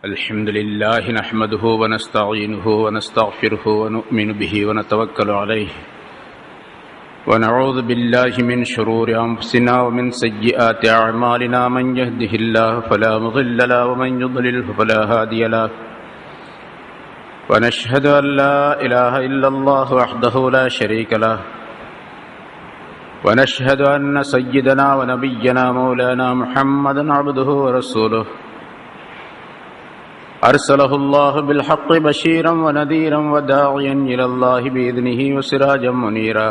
الحمد لله نحمده ونستعينه ونستغفره ونؤمن به ونتوكل عليه ونعوذ بالله من شرور أنفسنا ومن سيئات أعمالنا من يهده الله فلا مضل له ومن يضلله فلا هادي له ونشهد أن لا إله إلا الله وحده لا شريك له ونشهد أن سيدنا ونبينا مولانا محمدا عبده ورسوله أرسله الله بالحق بشيرا ونذيرا وداعيا إلى الله بإذنه وسراجا منيرا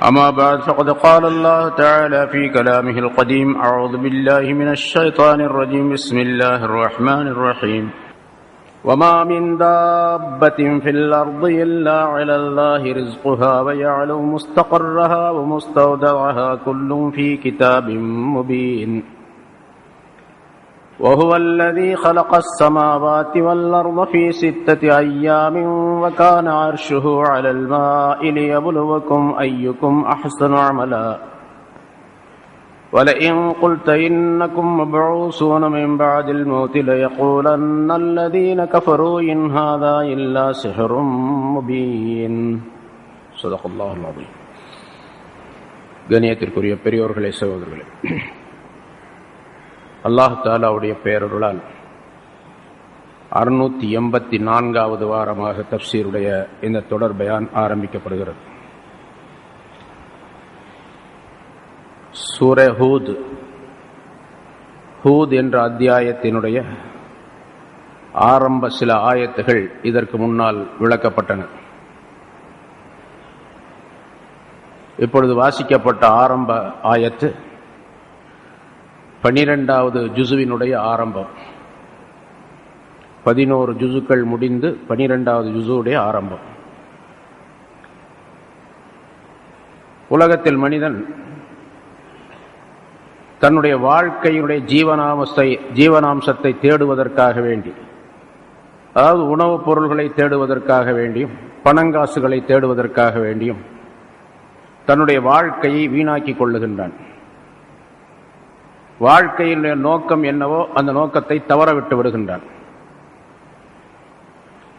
أما بعد فقد قال الله تعالى في كلامه القديم أعوذ بالله من الشيطان الرجيم بسم الله الرحمن الرحيم وما من دابة في الأرض إلا على الله رزقها ويعلم مستقرها ومستودعها كل في كتاب مبين وهو الذي خلق السماوات والأرض في 6 أيام وكان عرشه على الماء ليبلوكم أيكم أحسن عملا ولئن قلت إنكم مبعوثون من بعد الموت ليقولن الذين كفروا إن هذا إلا سحر مبين صدق الله العظيم. கண்ணியத்திற்குரிய பெரியோர்களே, சகோதரர்களே, அல்லாஹ் தஆலாவுடைய பெயரருளால் 684வது வாரமாக தஃப்சீருடைய இந்த தொடர் பயான் ஆரம்பிக்கப்படுகிறது. சூரா ஹூத் என்ற அத்தியாயத்தினுடைய ஆரம்ப சில ஆயத்துகள் இதற்கு முன்னால் விளக்கப்பட்டன. இப்பொழுது வாசிக்கப்பட்ட ஆரம்ப ஆயத்து 12வது ஜுசுவினுடைய ஆரம்பம். 11 ஜுசுக்கள் முடிந்து 12வது ஜுசுவுடைய ஆரம்பம். உலகத்தில் மனிதன் தன்னுடைய வாழ்க்கையினுடைய ஜீவனாம்சத்தை தேடுவதற்காக வேண்டி, அதாவது உணவுப் பொருள்களை தேடுவதற்காக வேண்டியும் பணங்காசுகளை தேடுவதற்காக வேண்டியும் தன்னுடைய வாழ்க்கையை வீணாக்கிக் கொள்ளுகின்றான். வாழ்க்கையினுடைய நோக்கம் என்னவோ அந்த நோக்கத்தை தவறவிட்டு விடுகின்றான்.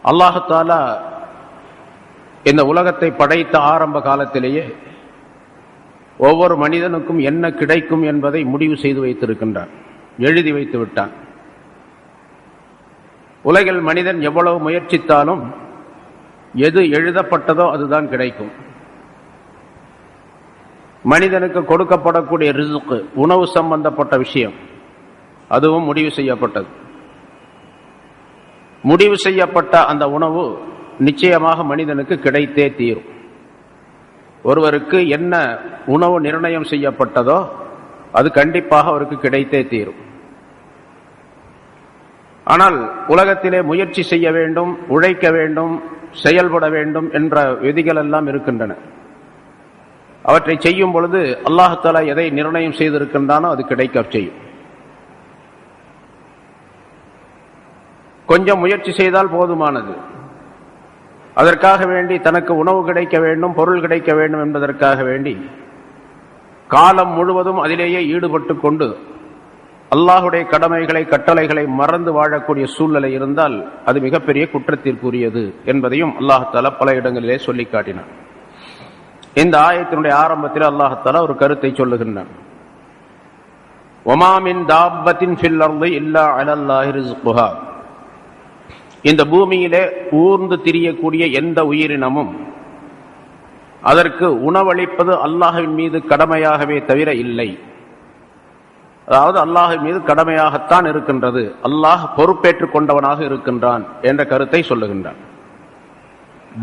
அல்லாஹ் தஆலா இந்த உலகத்தை படைத்த ஆரம்ப காலத்திலேயே ஒவ்வொரு மனிதனுக்கும் என்ன கிடைக்கும் என்பதை முடிவு செய்து வைத்திருக்கின்றான், எழுதி வைத்து விட்டான். உலகில் மனிதன் எவ்வளவு முயற்சித்தாலும் எது எழுதப்பட்டதோ அதுதான் கிடைக்கும். மனிதனுக்கு கொடுக்கப்படக்கூடிய ரிஸ்க், உணவு சம்பந்தப்பட்ட விஷயம், அதுவும் முடிவு செய்யப்பட்டது. முடிவு செய்யப்பட்ட அந்த உணவு நிச்சயமாக மனிதனுக்கு கிடைத்தே தீரும். ஒருவருக்கு என்ன உணவு நிர்ணயம் செய்யப்பட்டதோ அது கண்டிப்பாக அவருக்கு கிடைத்தே தீரும். ஆனால் உலகத்திலே முயற்சி செய்ய வேண்டும், உழைக்க வேண்டும், செயல்பட வேண்டும் என்ற விதிகள் எல்லாம் இருக்கின்றன. அவற்றை செய்யும் பொழுது அல்லாஹ் தஆலா எதை நிர்ணயம் செய்திருக்கின்றானோ அது கிடைக்க செய்யும். கொஞ்சம் முயற்சி செய்தால் போதுமானது. அதற்காக வேண்டி தனக்கு உணவு கிடைக்க வேண்டும், பொருள் கிடைக்க வேண்டும் என்பதற்காக வேண்டி காலம் முழுவதும் அதிலேயே ஈடுபட்டு கொண்டு அல்லாஹுடைய கடமைகளை, கட்டளைகளை மறந்து வாழக்கூடிய சூழ்நிலை இருந்தால் அது மிகப்பெரிய குற்றத்திற்குரியது என்பதையும் அல்லாஹ் தஆலா பல இடங்களிலே சொல்லி காட்டினான். இந்த ஆயத்தினுடைய ஆரம்பத்தில் அல்லாஹ் தஆலா ஒரு கருத்தை சொல்லுகின்றான். வமா மின் தாப்பத்தின் ஃபில் அர்தி இல்லா அலல்லாஹி ரிஸ்குஹா. இந்த பூமியிலே ஊர்ந்து திரியக்கூடிய எந்த உயிரினமும் அதற்கு உணவளிப்பது அல்லாஹ்வின் மீது கடமையாகவே தவிர இல்லை. அதாவது அல்லாஹ்வின் மீது கடமையாகத்தான் இருக்கின்றது, அல்லாஹ் பொறுப்பேற்றுக் கொண்டவனாக இருக்கின்றான் என்ற கருத்தை சொல்லுகின்றான்.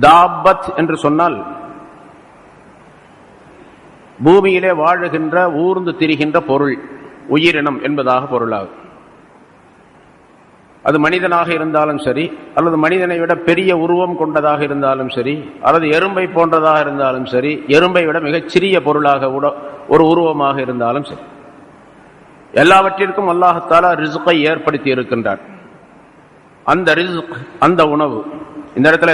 தாப்பத் என்று சொன்னால் பூமியிலே வாழுகின்ற, ஊர்ந்து திரிகின்ற பொருள், உயிரினம் என்பதாக பொருளாகும். அது மனிதனாக இருந்தாலும் சரி, அல்லது மனிதனை விட பெரிய உருவம் கொண்டதாக இருந்தாலும் சரி, அல்லது எறும்பை போன்றதாக இருந்தாலும் சரி, எறும்பை விட மிகச் சிறிய பொருளாக ஒரு உருவமாக இருந்தாலும் சரி, எல்லாவற்றிற்கும் அல்லாஹ் தஆலா ரிஸ்கை ஏற்படுத்தி இருக்கின்றான். அந்த ரிஸ்க், அந்த உணவு, இந்த இடத்துல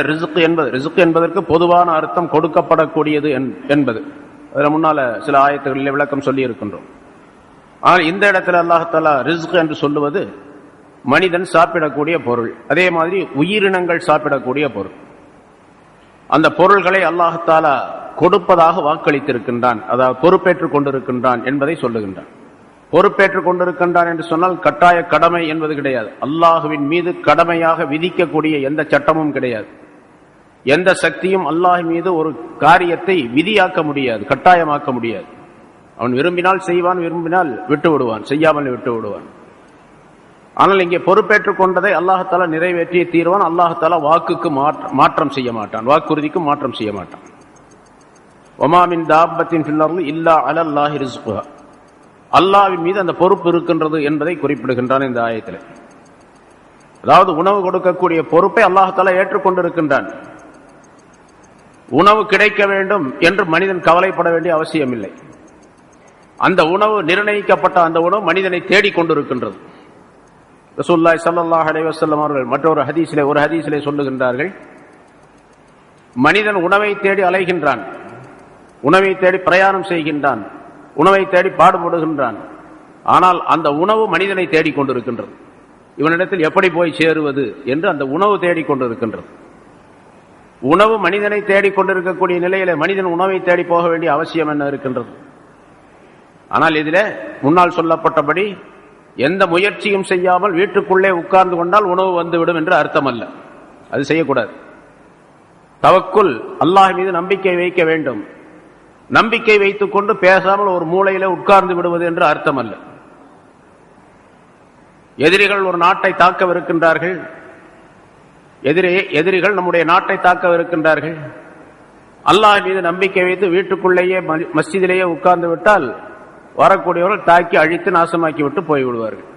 ரிஸ்க் என்பதற்கு பொதுவான அர்த்தம் கொடுக்கப்படக்கூடியது என்பது. அதில் முன்னால சில ஆயத்துகளில் விளக்கம் சொல்லி இருக்கின்றோம். ஆனால் இந்த இடத்துல அல்லாஹ் தஆலா ரிஸ்க் என்று சொல்லுவது மனிதன் சாப்பிடக்கூடிய பொருள், அதே மாதிரி உயிரினங்கள் சாப்பிடக்கூடிய பொருள். அந்த பொருள்களை அல்லாஹ் தஆலா கொடுப்பதாக வாக்களித்திருக்கின்றான், அதாவது பொறுப்பேற்றுக் கொண்டிருக்கின்றான் என்பதை சொல்லுகின்றான். பொறுப்பேற்றுக் கொண்டிருக்கின்றான் என்று சொன்னால் கட்டாய கடமை என்பது கிடையாது. அல்லாஹுவின் மீது கடமையாக விதிக்கக்கூடிய எந்த சட்டமும் கிடையாது. எந்த சக்தியும் அல்லாஹ் மீது ஒரு காரியத்தை விதியாக்க முடியாது, கட்டாயமாக்க முடியாது. அவன் விரும்பினால் செய்வான், விரும்பினால் விட்டு விடுவான், செய்யாமல் விட்டு விடுவான். ஆனால் இங்கே பொறுப்பேற்றுக் கொண்டதை அல்லாஹால நிறைவேற்றிய தீர்வான். அல்லாஹால வாக்குக்கு மாற்றம் செய்ய மாட்டான், வாக்குறுதிக்கு மாற்றம் செய்ய மாட்டான். வமா மின் தாப்பத்தின் ஃபில் அர்தி இல்லா அலல்லாஹி ரிஸ்குஹா, அல்லாஹ்வின் மீது அந்த பொறுப்பு இருக்கின்றது என்பதை குறிப்பிடுகின்றான் இந்த ஆயத்தில். அதாவது உணவு கொடுக்கக்கூடிய பொறுப்பை அல்லாஹால ஏற்றுக்கொண்டிருக்கின்றான். உணவு கிடைக்க வேண்டும் என்று மனிதன் கவலைப்பட வேண்டிய அவசியம் இல்லை. அந்த உணவு நிர்ணயிக்கப்பட்ட அந்த உணவு மனிதனை தேடிக்கொண்டிருக்கின்றது. ரசூலுல்லாஹி ஸல்லல்லாஹு அலைஹி வஸல்லம் அவர்கள் மற்றொரு ஹதீஸிலே சொல்லுகின்றார்கள், மனிதன் உணவை தேடி அலைகின்றான், உணவை தேடி பிரயாணம் செய்கின்றான், உணவை தேடி பாடுபடுகின்றான். ஆனால் அந்த உணவு மனிதனை தேடிக்கொண்டிருக்கின்றது. இவனிடத்தில் எப்படி போய் சேருவது என்று அந்த உணவு தேடிக்கொண்டிருக்கின்றது. உணவு மனிதனை தேடிக்கொண்டிருக்கக்கூடிய நிலையில மனிதன் உணவை தேடி போக வேண்டிய அவசியம் என்ன இருக்கின்றது? ஆனால் இதிலே முன்னால் சொல்லப்பட்டபடி எந்த முயற்சியும் செய்யாமல் வீட்டுக்குள்ளே உட்கார்ந்து கொண்டால் உணவு வந்துவிடும் என்று அர்த்தம் அல்ல. அது செய்யக்கூடாது. தவக்குல், அல்லாஹ் மீது நம்பிக்கை வைக்க வேண்டும். நம்பிக்கை வைத்துக் கொண்டு பேசாமல் ஒரு மூலையில உட்கார்ந்து விடுவது என்று அர்த்தம் அல்ல. எதிரிகள் ஒரு நாட்டை தாக்கவிருக்கின்றார்கள், எதிரிகள் நம்முடைய நாட்டை தாக்கவிருக்கின்றார்கள். அல்லாஹ் மீது நம்பிக்கை வைத்து வீட்டுக்குள்ளேயே மஸ்ஜிதிலேயே உட்கார்ந்து விட்டால் வரக்கூடியவர்கள் தாக்கி அழித்து நாசமாக்கி விட்டு போய்விடுவார்கள்.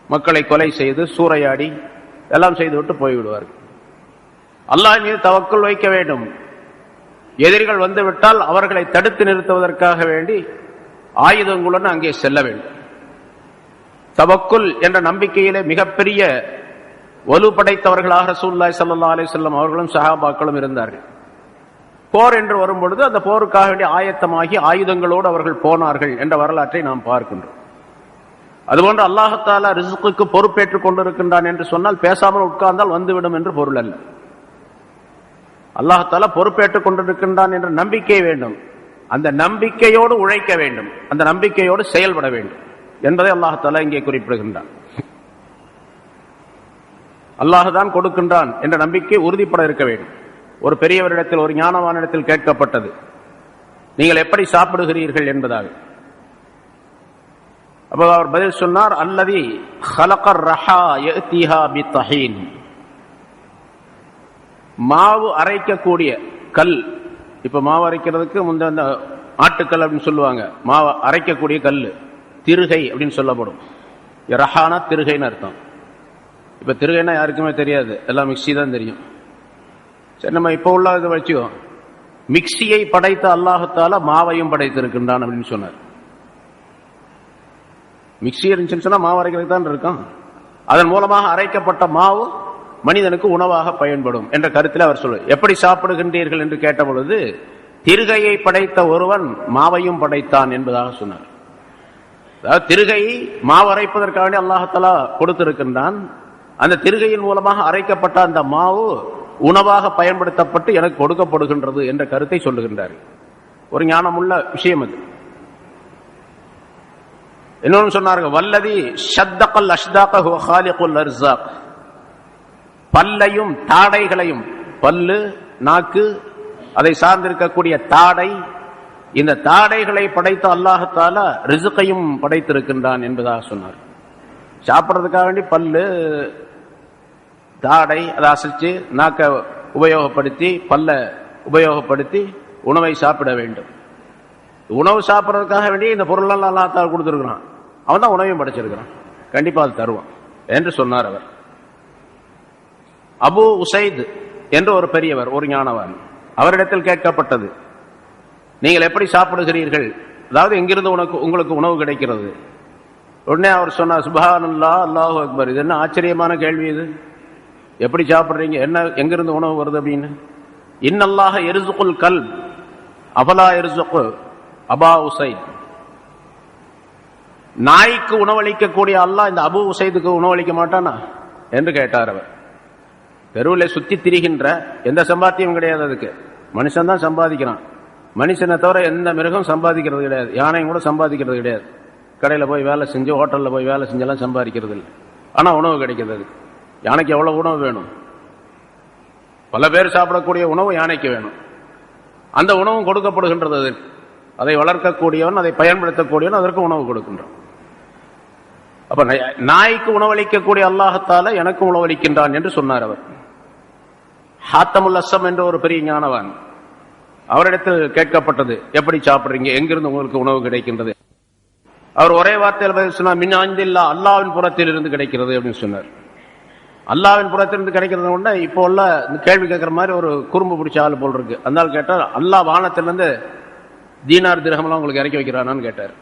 மக்களை கொலை செய்து சூறையாடி எல்லாம் செய்துவிட்டு போய்விடுவார்கள். அல்லாஹ் மீது தவக்குல் வைக்க வேண்டும். எதிரிகள் வந்துவிட்டால் அவர்களை தடுத்து நிறுத்துவதற்காக வேண்டி ஆயுதங்களுடன் அங்கே செல்ல வேண்டும். தவக்குல் என்ற நம்பிக்கையிலே மிகப்பெரிய வலு படைத்தவர்களாக ரசூலுல்லாஹி ஸல்லல்லாஹு அலைஹி வஸல்லம் அவர்களும் சஹாபாக்களும் இருந்தார்கள். போர் என்று வரும்பொழுது அந்த போருக்காக வேண்டிய ஆயத்தமாகி ஆயுதங்களோடு அவர்கள் போனார்கள் என்ற வரலாற்றை நாம் பார்க்கின்றோம். அதுபோன்று அல்லாஹ் தஆலா ரிஸ்குக்கு பொறுப்பேற்றுக் கொண்டிருக்கின்றான் என்று சொன்னால் பேசாமல் உட்கார்ந்தால் வந்துவிடும் என்று பொருள் அல்ல. அல்லாஹ் தஆலா பொறுப்பேற்றுக் கொண்டிருக்கின்றான் என்ற நம்பிக்கை வேண்டும். அந்த நம்பிக்கையோடு உழைக்க வேண்டும், அந்த நம்பிக்கையோடு செயல்பட வேண்டும் என்பதை அல்லாஹ் தஆலா இங்கே குறிப்பிடுகின்றான். அல்லாஹ் தான் கொடுக்கின்றான் என்ற நம்பிக்கை உறுதிப்பட இருக்க வேண்டும். ஒரு பெரியவரிடத்தில், ஒரு ஞானவானிடத்தில் கேட்கப்பட்டது, நீங்கள் எப்படி சாப்பிடுகிறீர்கள் என்பதாக. அப்ப அவர் பதில் சொன்னார், அல்லதி ஹலகர் ரஹா யஅதிஹா பித்தஹீன், மாவு அரைக்கக்கூடிய கல். இப்ப மாவு அரைக்கிறதுக்கு முந்தைய அந்த ஆட்டுக்கல் அப்படின்னு சொல்லுவாங்க, மாவு அரைக்கக்கூடிய கல் திருகை அப்படின்னு சொல்லப்படும். ரஹானா திருகைன்னு அர்த்தம். இப்ப திருகைனா யாருக்குமே தெரியாது, எல்லாம் மிக்சி தான் தெரியும். சரி, நம்ம இப்ப உள்ள இதை வச்சோ, மிக்சியை படைத்த அல்லாஹ் தஆலா மாவையும் படைத்திருக்கின்றான் அப்படின்னு சொன்னார். மிக்சி இருந்துச்சுன்னு சொன்னா மாவு அரைக்கிறது தான் இருக்கும். அதன் மூலமாக அரைக்கப்பட்ட மாவு மனிதனுக்கு உணவாக பயன்படும் என்ற கருத்தில் அவர் சொல்லுவார். எப்படி சாப்பிடுகின்றீர்கள் என்று கேட்ட பொழுது, திருகையை படைத்த ஒருவன் மாவையும் படைத்தான் என்பதாக சொன்னார். அதாவது திருகையை மாவு அரைப்பதற்காக அல்லாஹ் தஆலா கொடுத்திருக்கின்றான். அந்த திருகையின் மூலமாக அரைக்கப்பட்ட அந்த மாவு உணவாக பயன்படுத்தப்பட்டு எனக்கு கொடுக்கப்படுகின்றது என்ற கருத்தை சொல்லுகின்றார். ஒரு ஞானமுள்ள விஷயம் அது. இன்னொன்று சொன்னார்கள், வல்லதி ஷத்தகல் அஷ்தாக ஹுவ காலிகுல் அர்ஸாக், பல்லையும் தாடைகளையும், பல்லு நாக்கு அதை சார்ந்திருக்கக்கூடிய தாடை, இந்த தாடைகளை படைத்த அல்லாஹ் தஆலா ரிஸ்கையும் படைத்திருக்கின்றான் என்பதாக சொன்னார். சாப்பிட்றதுக்காக வேண்டி பல்லு தாடை அதை அசைச்சு நாக்க உபயோகப்படுத்தி பல்ல உபயோகப்படுத்தி உணவை சாப்பிட வேண்டும். உணவு சாப்பிட்றதுக்காக வேண்டி இந்த பொருளெல்லாம் அல்லாஹ் தஆலா கொடுத்துருக்கிறான். அவன் தான் உணவையும் படைச்சிருக்கிறான், கண்டிப்பா அது தருவான் என்று சொன்னார் அவர். அபு உசைத் என்று ஒரு பெரியவர், ஒரு ஞானவான், அவரிடத்தில் கேட்கப்பட்டது, நீங்கள் எப்படி சாப்பிடுகிறீர்கள், அதாவது எங்கிருந்து உங்களுக்கு உணவு கிடைக்கிறது? உடனே அவர் சொன்னார், சுப்ஹானல்லாஹ் அல்லாஹு அக்பர். இது என்ன ஆச்சரியமான கேள்வி இது, எப்படி சாப்பிடுறீங்க, என்ன எங்கிருந்து உணவு வருது அப்படின்னு. இன்னல்லாஹ யர்ஸுகுல் கல்ப் அஃபலா யர்ஸுகு அபா உசைத், நாய்க்கு உணவளிக்கக்கூடிய அல்லாஹ் இந்த அபூ உசைதுக்கு உணவளிக்க மாட்டானா என்று கேட்டார் அவர். தெருவில் சுத்தி திரிகின்ற எந்த சம்பாத்தியம் கிடையாது, அதுக்கு மனுஷன் தான் சம்பாதிக்கிறான். மனுஷனை தவிர எந்த மிருகம் சம்பாதிக்கிறது கிடையாது, யானையும் கூட சம்பாதிக்கிறது கிடையாது. கடையில் போய் வேலை செஞ்சு ஹோட்டலில் போய் வேலை செஞ்செல்லாம் சம்பாதிக்கிறது இல்லை. ஆனால் உணவு கிடைக்கிறது. யானைக்கு எவ்வளோ உணவு வேணும்? பல பேர் சாப்பிடக்கூடிய உணவு யானைக்கு வேணும். அந்த உணவும் கொடுக்கப்படுகின்றது அதற்கு. அதை வளர்க்கக்கூடியவன், அதை பயன்படுத்தக்கூடியவன் அதற்கு உணவு கொடுக்கின்றான். அப்ப நாய்க்கு உணவளிக்கக்கூடிய அல்லாஹத்தால எனக்கு உணவளிக்கின்றான் என்று சொன்னார் அவர். ஹாத்தமுல் அஸ்ஸம் என்ற ஒரு பெரிய ஞானவான், அவரிடத்தில் கேட்கப்பட்டது, எப்படி சாப்பிடுறீங்க, எங்கிருந்து உங்களுக்கு உணவு கிடைக்கின்றது? அவர் ஒரே வார்த்தையில் பதில் சொன்னார், மின் ஐந்தில்லா, அல்லாவின் புறத்தில் இருந்து கிடைக்கிறது அப்படின்னு சொன்னார். அல்லாவின் புறத்திலிருந்து கிடைக்கிறது கொண்ட இப்போ உள்ள கேள்வி கேட்கிற மாதிரி ஒரு குறும்பு பிடிச்ச ஆள் போல் இருக்கு. அந்த கேட்டார், அல்லாஹ் வானத்திலிருந்து தீனார் திரகமெல்லாம் உங்களுக்கு இறக்கி வைக்கிறானான்னு கேட்டார்.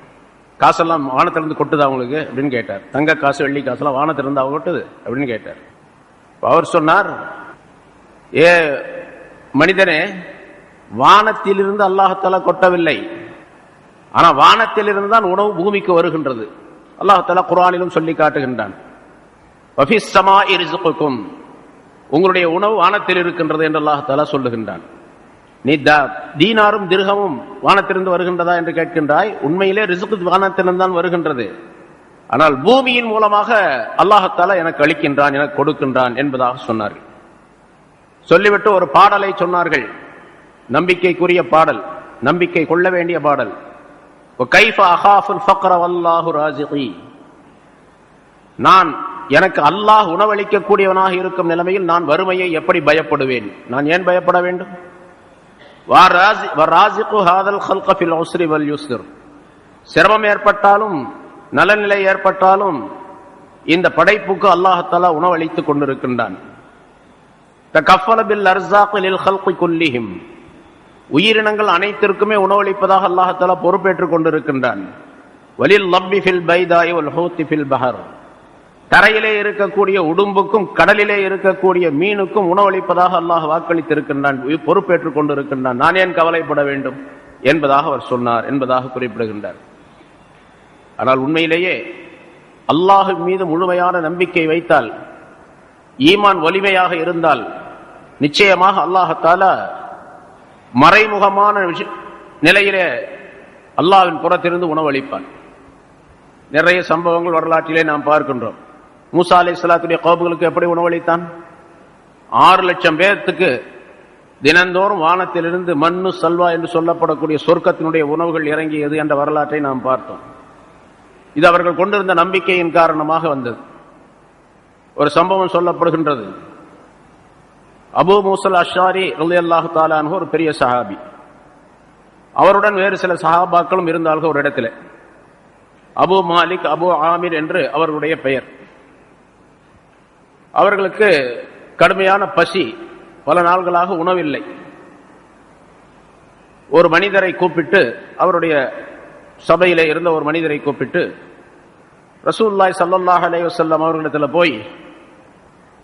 காசெல்லாம் வானத்திலிருந்து கொட்டுதா உங்களுக்கு அப்படின்னு கேட்டார். தங்க காசு வெள்ளி காசெல்லாம் வானத்திலிருந்து அவ கொட்டுது அப்படின்னு கேட்டார். அவர் சொன்னார், ஏ மனிதனே, வானத்திலிருந்து அல்லாஹத்தாலா கொட்டவில்லை, ஆனா வானத்திலிருந்து தான் உணவு பூமிக்கு வருகின்றது. அல்லாஹத்தாலா குர்ஆனிலும் சொல்லி காட்டுகின்றான், உங்களுடைய உணவு வானத்தில் இருக்கின்றது என்று அல்லாஹத்தாலா சொல்லுகின்றான். நீ தீனாரும் திர்ஹமும் வானத்திலிருந்து வருகின்றதா என்று கேட்கின்றாய். உண்மையிலே ரிஸ்க் வானத்திலிருந்து தான் வருகின்றது. ஆனால் பூமியின் மூலமாக அல்லாஹத்தாலா எனக்கு அளிக்கின்றான், எனக்கு கொடுக்கின்றான் என்பதாக சொன்னார்கள். சொல்லிவிட்டு ஒரு பாடலை சொன்னார்கள், நம்பிக்கைக்குரிய பாடல், நம்பிக்கை கொள்ள வேண்டிய பாடல். நான் எனக்கு அல்லாஹ் உணவளிக்கக்கூடியவனாக இருக்கும் நிலைமையில் நான் வறுமையை எப்படி பயப்படுவேன்? நான் ஏன் பயப்பட வேண்டும்? சிரமம் ஏற்பட்டாலும் நலநிலை ஏற்பட்டாலும் இந்த படைப்புக்கு அல்லாஹத்தாலா உணவளித்துக் கொண்டிருக்கின்றான். உயிரினங்கள் அனைத்திற்குமே உணவளிப்பதாக அல்லாஹத்தாலா பொறுப்பேற்றுக் கொண்டிருக்கின்றான். தரையிலே இருக்கக்கூடிய உடும்புக்கும் கடலிலே இருக்கக்கூடிய மீனுக்கும் உணவளிப்பதாக அல்லாஹ் வாக்களித்திருக்கின்றான், பொறுப்பேற்றுக் கொண்டிருக்கின்றான். நான் ஏன் கவலைப்பட வேண்டும் என்பதாக அவர் சொன்னார் என்பதாக குறிப்பிடுகின்றார். ஆனால் உண்மையிலேயே அல்லாஹ் மீது முழுமையான நம்பிக்கை வைத்தால், ஈமான் வலிமையாக இருந்தால், நிச்சயமாக அல்லாஹத்தாலா மறைமுகமான நிலையிலே அல்லாஹ்வின் புறத்திலிருந்து உணவளிப்பான். நிறைய சம்பவங்கள் வரலாற்றிலே நாம் பார்க்கின்றோம். மூசா அலைஹிஸ்ஸலாத்துடைய கௌமுகளுக்கு எப்படி உணவளித்தான்? 6 லட்சம் பேர்த்துக்கு தினந்தோறும் வானத்திலிருந்து மண்ணு சல்வா என்று சொல்லப்படக்கூடிய சொர்க்கத்தினுடைய உணவுகள் இறங்கியது என்ற வரலாற்றை நாம் பார்த்தோம். இது அவர்கள் கொண்டிருந்த நம்பிக்கையின் காரணமாக வந்தது. ஒரு சம்பவம் சொல்லப்படுகின்றது. அபூ மூஸல் அஷ்ஆரி ரலியல்லாஹு தஆலா அன்ஹு ஒரு பெரிய சஹாபி. அவருடன் வேறு சில சஹாபாக்களும் இருந்தார்கள் ஒரு இடத்துல. அபு மாலிக், அபு ஆமிர் என்று அவர்களுடைய பெயர். அவர்களுக்கு கடுமையான பசி, பல நாள்களாக உணவில்லை. ஒரு மனிதரை கூப்பிட்டு, அவருடைய சபையிலே இருந்த ஒரு மனிதரை கூப்பிட்டு, ரசூலுல்லாஹி ஸல்லல்லாஹு அலைஹி வஸல்லம் அவர்களிடத்தில் போய்,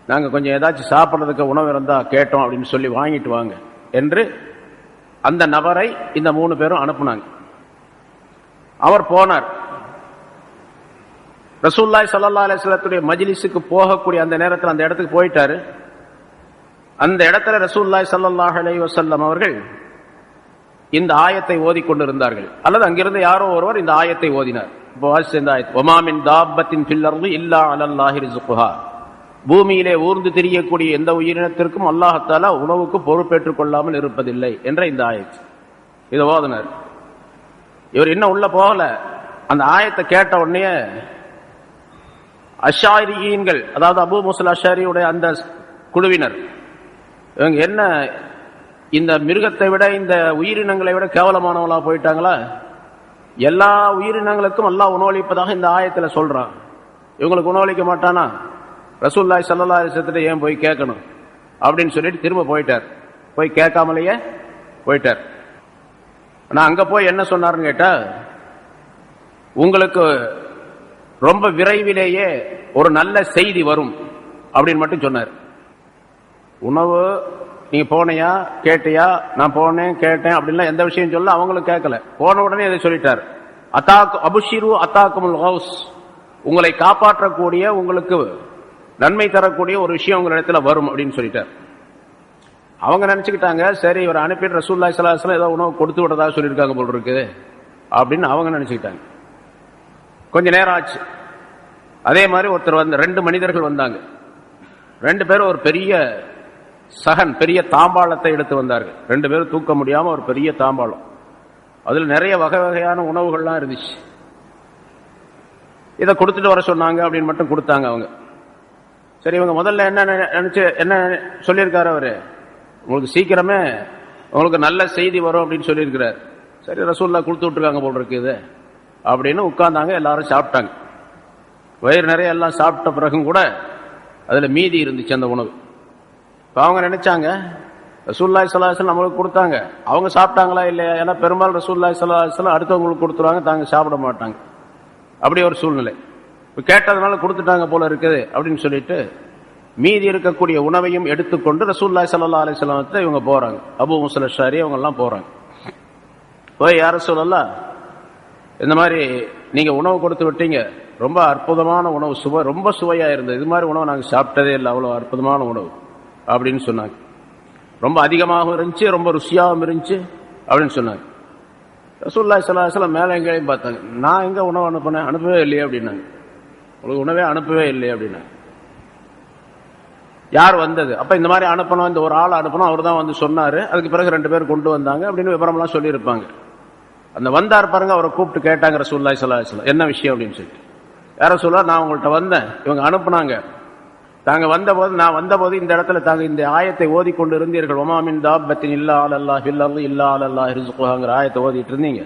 நாங்க கொஞ்சம் ஏதாச்சும் சாப்பிட்றதுக்கு உணவு இருந்தா கேட்டோம் அப்படின்னு சொல்லி வாங்கிட்டு வாங்க என்று அந்த நபரை இந்த 3 பேரும் அனுப்புனாங்க. அவர் போனார். ரசூலுல்லாஹி ஸல்லல்லாஹு அலைஹி வஸல்லத்துடைய மஜ்லிஸுக்கு போகக்கூடிய அந்த நேரத்தில் அந்த இடத்துக்கு போயிட்டாரு. அந்த இடத்துல ரசூலுல்லாஹி ஸல்லல்லாஹு அலைஹி வஸல்லம் அவர்கள் இந்த ஆயத்தை ஓதிக்கொண்டிருந்தார்கள், அல்லது அங்கிருந்து யாரோ ஒருவர் இந்த ஆயத்தை ஓதினார். இந்த ஆயத், வமா மின் தாப்பத்தின் ஃபில் அர்தி இல்லா அலல்லாஹி ரிஸ்குஹா, பூமியிலே ஊர்ந்து திரியக்கூடிய எந்த உயிரினத்திற்கும் அல்லாஹ்தாலா உணவுக்கு பொறுப்பேற்றுக் கொள்ளாமல் இருப்பதில்லை என்ற இந்த ஆயத். இதை ஓதினார். இவர் இன்னும் உள்ள போகல. அந்த ஆயத்தை கேட்ட உடனே அஷ்ஆரியீன்கள், அதாவது அபூ மூஸல் அஷ்ஆரியுடைய அந்த குழுவினர், இவங்க என்ன இந்த மிருகத்தை விட இந்த உயிரினங்களை விட கேவலமானவங்களா போயிட்டாங்களா? எல்லா உயிரினங்களுக்கும் அல்லாஹ் உணவளிப்பதாக இந்த ஆயத்தில் சொல்றான், இவங்களுக்கு உணவளிக்க மாட்டானா? ரசூலுல்லாஹி ஸல்லல்லாஹு அலைஹி வஸல்லம் ஏன் போய் கேட்கணும் அப்படின்னு சொல்லிட்டு திரும்ப போயிட்டார். போய் கேட்காமலேயே போயிட்டார். நான் அங்க போய் என்ன சொன்னாருன்னு கேட்டா, உங்களுக்கு ரொம்ப விரைவிலேயே ஒரு நல்ல செய்தி வரும் அப்படின்னு மட்டும் சொன்னார். உணவு நீங்க போனையா கேட்டியா? நான் போனேன் கேட்டேன் அப்படின்லாம் எந்த விஷயம் சொல்ல அவங்களும் கேட்கல. போன உடனே இதை சொல்லிட்டார், அபுஷிரு அத்தாக்குமுல் கௌஸ், உங்களை காப்பாற்றக்கூடிய, உங்களுக்கு நன்மை தரக்கூடிய ஒரு விஷயம் உங்களிடத்துல வரும் அப்படின்னு சொல்லிட்டார். அவங்க நினைச்சுக்கிட்டாங்க, சரி இவர் அனுப்பிட்டு ரசூலுல்லாஹி ஸல்லல்லாஹு அலைஹி வஸல்லம் ஏதோ உணவு கொடுத்து விட்டதா சொல்லியிருக்காங்க போல் இருக்குது அப்படின்னு அவங்க நினைச்சுக்கிட்டாங்க. கொஞ்ச நேரம் ஆச்சு. அதே மாதிரி ஒருத்தர் வந்து 2 மனிதர்கள் வந்தாங்க. 2 பேரும் ஒரு பெரிய சகன், பெரிய தாம்பாளத்தை எடுத்து வந்தார்கள். 2 பேரும் தூக்க முடியாம ஒரு பெரிய தாம்பாளம், அதுல நிறைய வகை வகையான உணவுகள்லாம் இருந்துச்சு. இதை கொடுத்துட்டு வர சொன்னாங்க அப்படின்னு மட்டும் கொடுத்தாங்க அவங்க. சரி, இவங்க முதல்ல என்ன சொல்லியிருக்காரு அவரு, உங்களுக்கு சீக்கிரமே உங்களுக்கு நல்ல செய்தி வரும் அப்படின்னு சொல்லியிருக்கிறார். சரி, ரசூலுல்லாஹ் கொடுத்து விட்டுருக்காங்க போல் இருக்குது அப்படின்னு உட்கார்ந்தாங்க. எல்லாரும் சாப்பிட்டாங்க. வயிறு நிறைய எல்லாம் சாப்பிட்ட பிறகும் கூட அதுல மீதி இருந்துச்சு அந்த உணவு. இப்போ அவங்க நினைச்சாங்க, ரசூலுல்லாஹி ஸல்லல்லாஹு அலைஹி வஸல்லம் நம்மளுக்கு கொடுத்தாங்க, அவங்க சாப்பிட்டாங்களா இல்லையா? ஏன்னா பெரும்பாலும் ரசூலுல்லாஹி ஸல்லல்லாஹு அலைஹி வஸல்லம் அடுத்தவங்களுக்கு கொடுத்துருவாங்க, தாங்க சாப்பிட மாட்டாங்க. அப்படி ஒரு சூழ்நிலை. இப்போ கேட்டதுனால கொடுத்துட்டாங்க போல இருக்குது அப்படின்னு சொல்லிட்டு மீதி இருக்கக்கூடிய உணவையும் எடுத்துக்கொண்டு ரசூலுல்லாஹி ஸல்லல்லாஹு அலைஹி வஸல்லம் இவங்க போறாங்க. அபூ மூஸா அல்-அஷ்அரி அவங்க எல்லாம் போறாங்க. போய் யா ரசூலல்லாஹ், இந்த மாதிரி நீங்க உணவு கொடுத்து விட்டீங்க, ரொம்ப அற்புதமான உணவு, ரொம்ப சுவையா இருந்தது, இது மாதிரி உணவு நாங்கள் சாப்பிட்டதே இல்லை, அவ்வளவு அற்புதமான உணவு அப்படின்னு சொன்னாங்க. ரொம்ப அதிகமாகவும் இருந்துச்சு, ரொம்ப ருசியாகவும் இருந்துச்சு அப்படின்னு சொன்னாங்க. ரசூலுல்லாஹி ஸல்லல்லாஹு அலைஹி வஸல்லம் மேலே எங்கேயும் பார்த்தாங்க. நான் எங்க உணவு அனுப்பினேன்? அனுப்பவே இல்லையே அப்படின்னாங்க. உங்களுக்கு உணவே அனுப்பவே இல்லையே அப்படின்னாங்க. யார் வந்தது? அப்ப இந்த மாதிரி அனுப்பணும், இந்த ஒரு ஆள் அனுப்பணும், அவர் தான் வந்து சொன்னாரு. அதுக்கு பிறகு 2 பேர் கொண்டு வந்தாங்க அப்படின்னு விவரம்லாம் சொல்லியிருப்பாங்க. அந்த வந்தார் பாருங்க, அவரை கூப்பிட்டு கேட்டாங்க ரசூலுல்லாஹி ஸல்லல்லாஹு அலைஹி வஸல்லம், என்ன விஷயம் அப்படின்னு சொல்லிட்டு. யார சொல்ல, நான் உங்கள்கிட்ட வந்தேன், இவங்க அனுப்புனாங்க, தாங்க வந்தபோது, நான் வந்தபோது இந்த இடத்துல தாங்க இந்த ஆயத்தை ஓதிக்கொண்டு இருந்தீர்கள், வமா மின் தாப்பத்தின் இல்லா அலல்லாஹ் ஃபில் அர்தி இல்லா அலல்லாஹ் ரிஸ்குஹாங்கிற ஆயத்தை ஓதிட்டு இருந்தீங்க.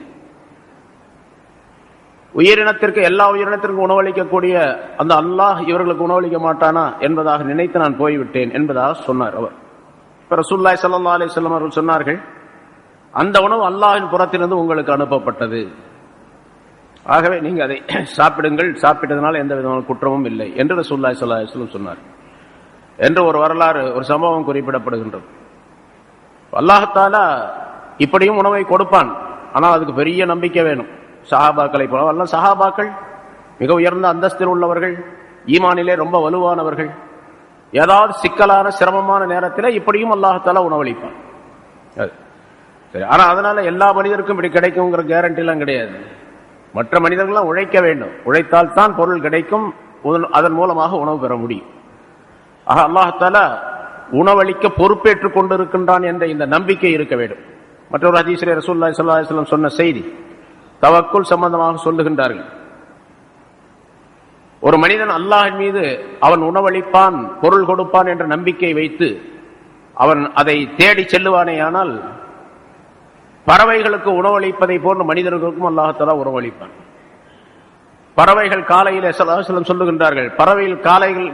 உயிரினத்திற்கு, எல்லா உயிரினத்திற்கும் உணவளிக்கக்கூடிய அந்த அல்லாஹ் இவர்களுக்கு உணவளிக்க மாட்டானா என்பதாக நினைத்து நான் போய்விட்டேன் என்பதாக சொன்னார் அவர். இப்ப ரசூலுல்லாஹி ஸல்லல்லாஹு அலைஹி வஸல்லம் அவர்கள் சொன்னார்கள், அந்த உணவு அல்லாஹ்வின் புறத்திலிருந்து உங்களுக்கு அனுப்பப்பட்டது, ஆகவே நீங்க அதை சாப்பிடுங்கள், சாப்பிட்டதனால எந்த விதமான குற்றமும் இல்லை என்று ரசூலுல்லாஹி ஸல்லல்லாஹு அலைஹி வஸல்லம் சொன்னார் என்று ஒரு வரலாறு, ஒரு சம்பவம் குறிப்பிடப்படுகின்றது. அல்லாஹ் தஆலா இப்படியும் உணவை கொடுப்பான், ஆனால் அதுக்கு பெரிய நம்பிக்கை வேணும். சஹாபாக்களை போல எல்லாம் சஹாபாக்கள் மிக உயர்ந்த அந்தஸ்தில் உள்ளவர்கள், ஈமானிலே ரொம்ப வலுவானவர்கள். ஏதாவது சிக்கலான சிரமமான நேரத்தில் இப்படியும் அல்லாஹ் தஆலா உணவளிப்பான். சரி, ஆனா அதனால எல்லா மனிதருக்கும் இப்படி கிடைக்குங்கிற கேரண்டி எல்லாம் கிடையாது. மற்ற மனிதர்கள்லாம் உழைக்க வேண்டும், உழைத்தால் தான் பொருள் கிடைக்கும், அதன் மூலமாக உணவு பெற முடியும். ஆக அல்லாஹ் தஆலா உணவளிக்க பொறுப்பேற்றுக் கொண்டிருக்கின்றான் என்ற இந்த நம்பிக்கை இருக்க வேண்டும். மற்றொரு ஹதீஸிலே ரசூலுல்லாஹி ஸல்லல்லாஹு அலைஹி வஸல்லம் சொன்ன செய்தி, தவக்குல் சம்பந்தமாக சொல்லுகின்றார்கள். ஒரு மனிதன் அல்லாஹ்வின் மீது அவன் உணவளிப்பான், பொருள் கொடுப்பான் என்ற நம்பிக்கை வைத்து அவன் அதை தேடி செல்லுவானேயானால், பறவைகளுக்கு உணவளிப்பதை போன்ற மனிதர்களுக்கும் அல்லாஹ் தஆலா உணவளிப்பான். பறவைகள் காலையிலே ஸல்லல்லாஹு அலைஹி வஸல்லம் சொல்லுகின்றார்கள், பறவைகள்